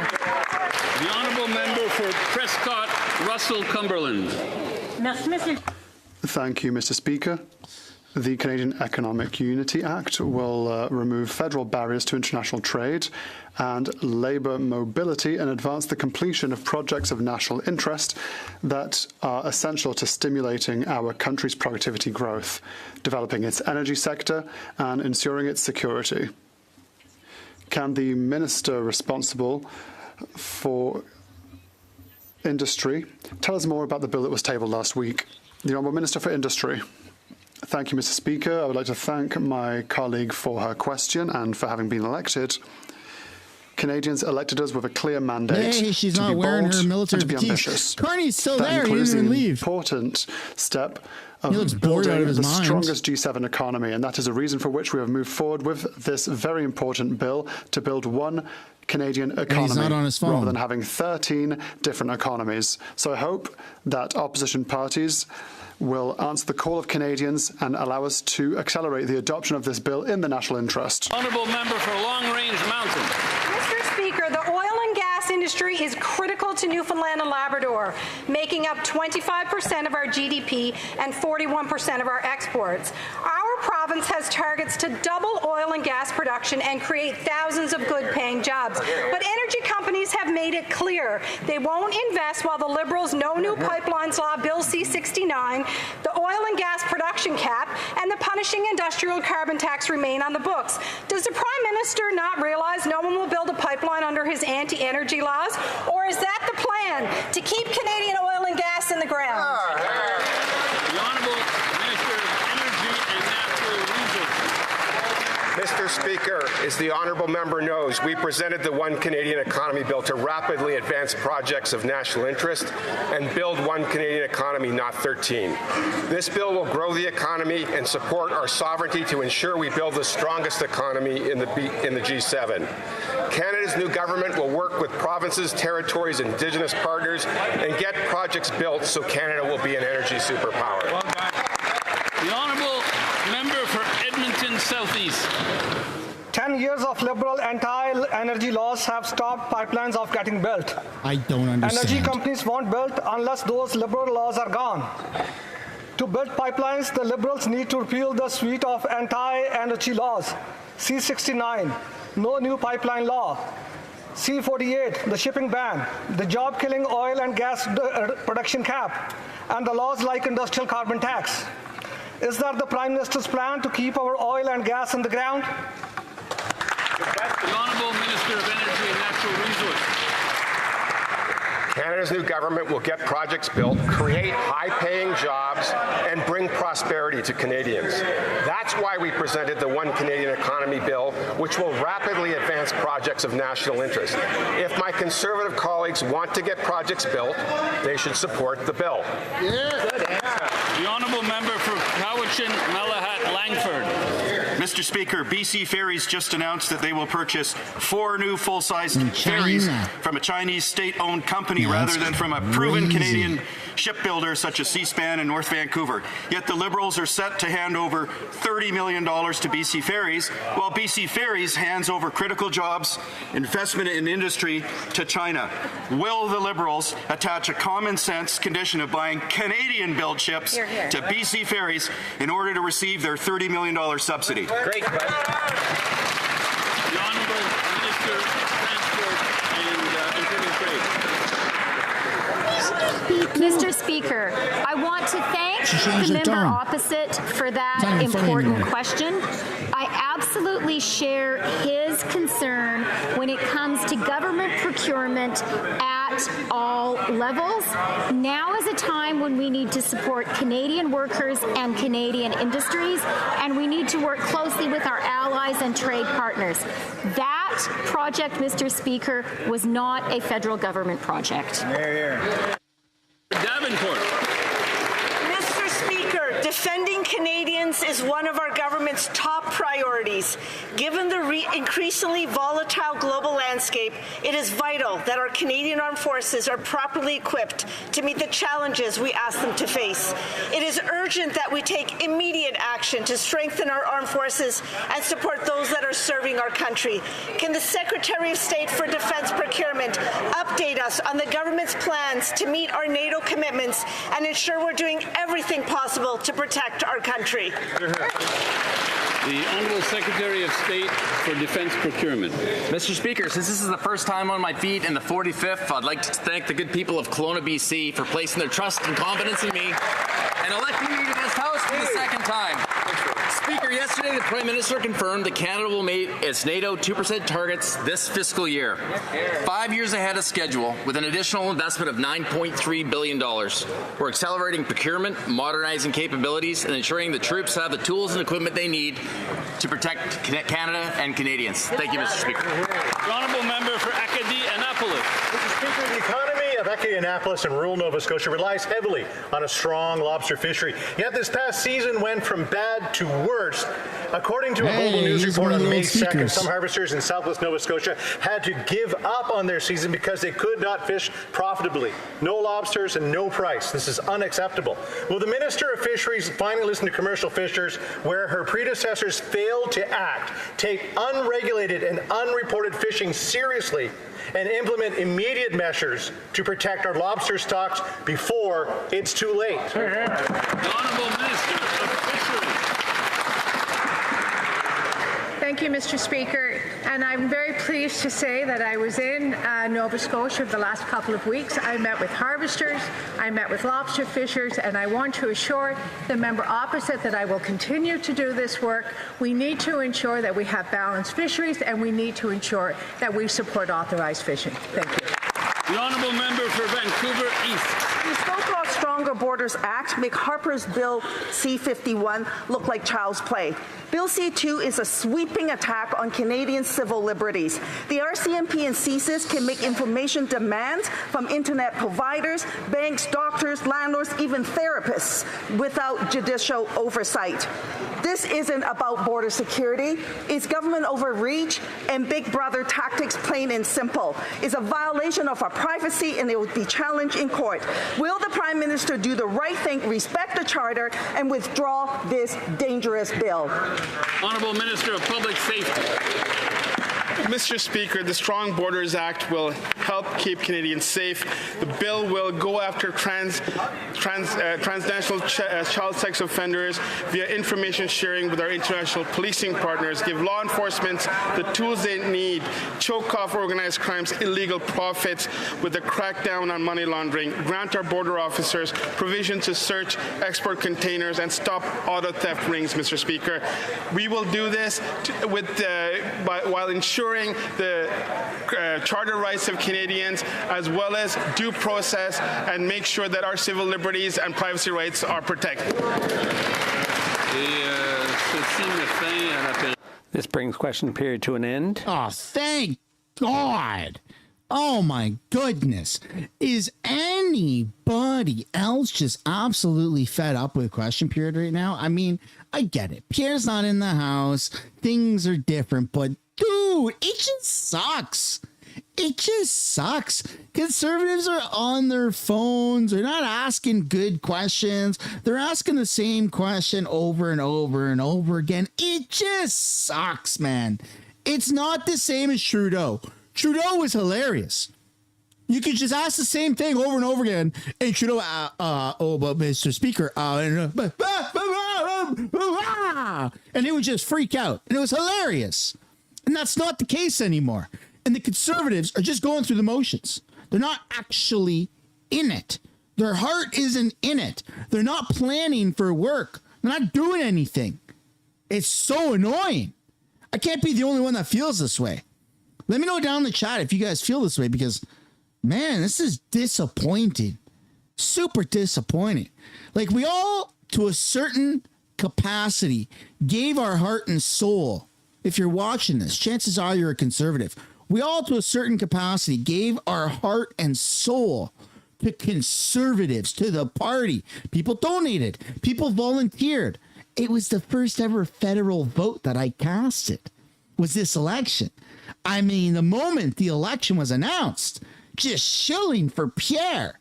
The honourable member for Prescott Russell Cumberland. Thank you, Mr. Speaker. The Canadian Economic Unity Act will remove federal barriers to international trade and labour mobility and advance the completion of projects of national interest that are essential to stimulating our country's productivity growth, developing its energy sector and ensuring its security. Can the minister responsible for industry tell us more about the bill that was tabled last week? The Honourable Minister for Industry. Thank you, Mr. Speaker. I would like to thank my colleague for her question and for having been elected. Canadians elected us with a clear mandate she's to not be wearing bold her military and to be fatigues. ambitious. Carney's still that there. He includes didn't the even leave. important step of He looks bored out building of his the mind. strongest G7 economy, and that is a reason for which we have moved forward with this very important bill to build one Canadian economy he's not on his phone. rather than having 13 different economies. So I hope that opposition parties will answer the call of Canadians and allow us to accelerate the adoption of this bill in the national interest. Honourable member for Long Range Mountain. Mr. Speaker, the oil and gas industry is critical to Newfoundland and Labrador, making up 25% of our GDP and 41% of our exports. Our province has targets to double oil and gas production and create thousands of good-paying jobs. But energy companies have made it clear they won't invest while the Liberals' No New Pipelines Law, Bill C-69, the oil and gas production cap, and the punishing industrial carbon tax remain on the books. Does the Prime Minister not realize no one will build a pipeline under his anti-energy laws? Or is that the plan, to keep Canadian oil and gas in the ground? The Honourable Minister of Energy and Natural Resources. Mr. Speaker, as the honourable member knows, we presented the One Canadian Economy Bill to rapidly advance projects of national interest and build one Canadian economy, not 13. This bill will grow the economy and support our sovereignty to ensure we build the strongest economy in the G7. Canada's new government will work with provinces, territories, Indigenous partners and get projects built so Canada will be an energy superpower. The honourable member for Edmonton Southeast. 10 years of Liberal anti-energy laws have stopped pipelines of getting built. I don't understand. Energy companies won't build unless those Liberal laws are gone. To build pipelines, the Liberals need to repeal the suite of anti-energy laws. C-69, no new pipeline law. C-48, the shipping ban, the job-killing oil and gas production cap, and the laws like industrial carbon tax. Is that the Prime Minister's plan to keep our oil and gas in the ground? The Honourable Minister of Energy and Natural Resources. Canada's new government will get projects built, create high-paying jobs, and bring prosperity to Canadians. That's why we presented the One Canadian Economy Bill, which will rapidly advance projects of national interest. If my Conservative colleagues want to get projects built, they should support the bill. The Honourable Member for Cowichan, Malahat, Langford. Mr. Speaker, BC Ferries just announced that they will purchase 4 new full-size ferries from a Chinese state-owned company rather than from a proven Canadian shipbuilder such as Seaspan in North Vancouver. Yet the Liberals are set to hand over $30 million to BC Ferries, while BC Ferries hands over critical jobs, investment in industry to China. Will the Liberals attach a common-sense condition of buying Canadian-built ships to BC Ferries in order to receive their $30 million subsidy? Great. The Honourable Minister of Transport and International Trade. Mr. Speaker, I want to thank the member opposite for that important question. I absolutely share his concern when it comes to government procurement at all levels. Now is a time when we need to support Canadian workers and Canadian industries, and we need to work closely with our allies and trade partners. That project, Mr. Speaker, was not a federal government project. Davenport. Mr. Speaker, defending Canadians is one of our government's top priorities. Given the increasingly volatile global landscape, it is vital that our Canadian armed forces are properly equipped to meet the challenges we ask them to face. It is urgent that we take immediate action to strengthen our armed forces and support those that are serving our country. Can the Secretary of State for Defense Procurement update us on the government's plans to meet our NATO commitments and ensure we're doing everything possible to protect our country? The Honourable Secretary of State for Defence Procurement. Mr. Speaker, since this is the first time on my feet in the 45th, I'd like to thank the good people of Kelowna, BC for placing their trust and confidence in me and electing me to this House for the second time. Speaker, yesterday the Prime Minister confirmed that Canada will meet its NATO 2% targets this fiscal year, 5 years ahead of schedule, with an additional investment of $9.3 billion. We're accelerating procurement, modernizing capabilities, and ensuring the troops have the tools and equipment they need to protect Canada and Canadians. Thank you, Mr. Speaker. The Honourable Member for Acadie-Annapolis. Mr. Speaker, the economy of Acadie-Annapolis and rural Nova Scotia relies heavily on a strong lobster fishery. Yet this past season went from bad to worse. According to a Global News report on May 2nd, some harvesters in southwest Nova Scotia had to give up on their season because they could not fish profitably. No lobsters and no price. This is unacceptable. Will the Minister of Fisheries finally listen to commercial fishers where her predecessors failed to act, take unregulated and unreported fishing seriously, and implement immediate measures to protect our lobster stocks before it's too late? The Honourable Minister of Fisheries. Thank you, Mr. Speaker. And I'm very pleased to say that I was in Nova Scotia the last couple of weeks. I met with harvesters, I met with lobster fishers, and I want to assure the member opposite that I will continue to do this work. We need to ensure that we have balanced fisheries, and we need to ensure that we support authorized fishing. Thank you. The Honourable Member for Vancouver East. The so-called Stronger Borders Act make Harper's Bill C-51 look like child's play. Bill C-2 is a sweeping attack on Canadian civil liberties. The RCMP and CSIS can make information demands from internet providers, banks, doctors, landlords, even therapists without judicial oversight. This isn't about border security. It's government overreach and Big Brother tactics, plain and simple. It's a violation of our privacy, and it will be challenged in court. Will the Prime Minister do the right thing, respect the Charter, and withdraw this dangerous bill? Honourable Minister of Public Safety. Mr. Speaker, the Strong Borders Act will help keep Canadians safe. The bill will go after transnational child sex offenders via information sharing with our international policing partners, give law enforcement the tools they need, choke off organized crime's illegal profits with a crackdown on money laundering, grant our border officers provision to search export containers, and stop auto theft rings, Mr. Speaker. We will do this while ensuring the charter rights of Canadians, as well as due process, and make sure that our civil liberties and privacy rights are protected. This brings question period to an end. Oh, thank God. Oh, my goodness. Is anybody else just absolutely fed up with question period right now? I mean, I get it. Pierre's not in the house. Things are different, but dude, it just sucks. It just sucks. Conservatives are on their phones. They're not asking good questions. They're asking the same question over and over and over again. It just sucks, man. It's not the same as Trudeau. Trudeau was hilarious. You could just ask the same thing over and over again. And Trudeau, but Mr. Speaker, and it would just freak out. And it was hilarious. And that's not the case anymore. And the Conservatives are just going through the motions. They're not actually in it. Their heart isn't in it. They're not planning for work. They're not doing anything. It's so annoying. I can't be the only one that feels this way. Let me know down in the chat if you guys feel this way, because, man, this is disappointing. Super disappointing. Like, we all, to a certain capacity, gave our heart and soul. If you're watching this, chances are you're a conservative. We all, to a certain capacity, gave our heart and soul to conservatives, to the party. People donated. People volunteered. It was the first ever federal vote that I casted, was this election. I mean, the moment the election was announced, just shilling for Pierre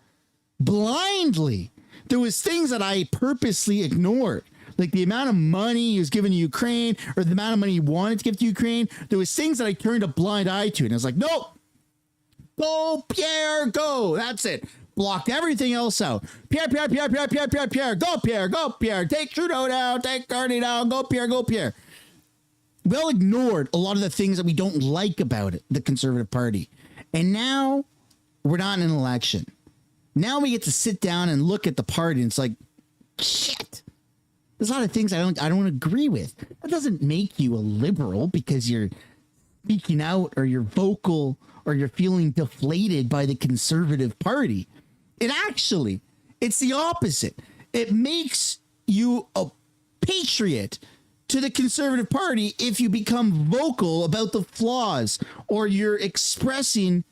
blindly. There was things that I purposely ignored, like the amount of money he was giving to Ukraine, or the amount of money he wanted to give to Ukraine. There was things that I turned a blind eye to, and I was like, nope, go Pierre, go. That's it. Blocked everything else out. Pierre, Pierre, Pierre, Pierre, Pierre, Pierre, Pierre, go Pierre, go Pierre. Take Trudeau down, take Carney down, go Pierre, go Pierre. We all ignored a lot of the things that we don't like about it, the Conservative Party. And now we're not in an election. Now we get to sit down and look at the party, and it's like, shit. There's a lot of things I don't agree with. That doesn't make you a liberal because you're speaking out, or you're vocal, or you're feeling deflated by the Conservative Party. It's the opposite. It makes you a patriot to the Conservative Party if you become vocal about the flaws, or you're expressing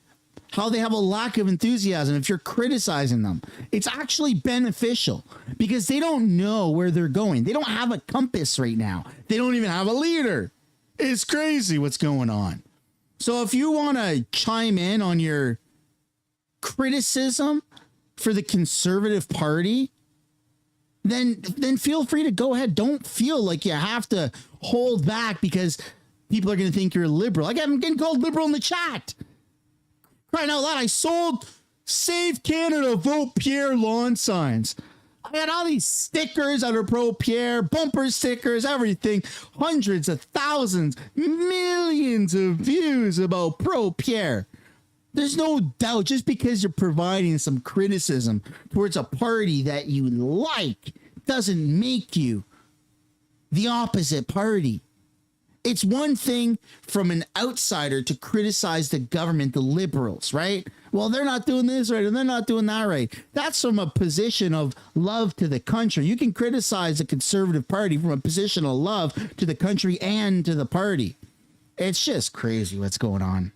how they have a lack of enthusiasm, if you're criticizing them. It's actually beneficial because they don't know where they're going. They don't have a compass right now. They don't even have a leader. It's crazy what's going on. So if you want to chime in on your criticism for the Conservative Party, then feel free to go ahead. Don't feel like you have to hold back because people are going to think you're a liberal. Like, I'm getting called liberal in the chat. Crying out loud, I sold Save Canada, Vote Pierre lawn signs. I had all these stickers that are pro Pierre, bumper stickers, everything. Hundreds of thousands, millions of views about pro Pierre. There's no doubt, just because you're providing some criticism towards a party that you like doesn't make you the opposite party. It's one thing from an outsider to criticize the government, the liberals, right? Well, they're not doing this right, and they're not doing that right. That's from a position of love to the country. You can criticize the Conservative Party from a position of love to the country and to the party. It's just crazy what's going on.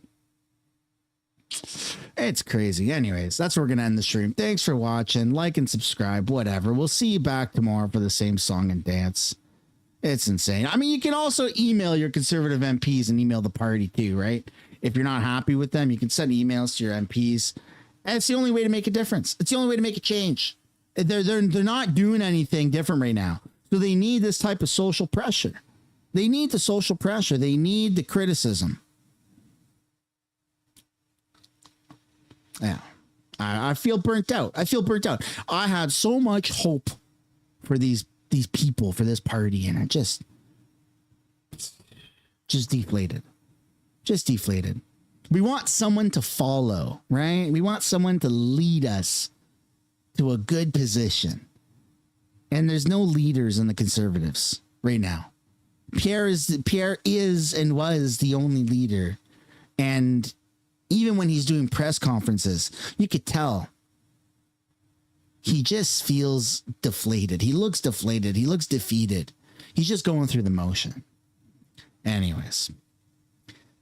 It's crazy. Anyways, that's where we're going to end the stream. Thanks for watching. Like and subscribe, whatever. We'll see you back tomorrow for the same song and dance. It's insane. I mean, you can also email your Conservative MPs and email the party too, right? If you're not happy with them, you can send emails to your MPs. And it's the only way to make a difference. It's the only way to make a change. They're not doing anything different right now. So they need this type of social pressure. They need the social pressure. They need the criticism. Yeah. I feel burnt out. I had so much hope for these people, for this party, and it just deflated. We want someone to follow, right? We want someone to lead us to a good position. And there's no leaders in the Conservatives right now. Pierre is and was the only leader. And even when he's doing press conferences, you could tell he just feels deflated. He looks deflated. He looks defeated. He's just going through the motion. Anyways,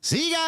see you guys.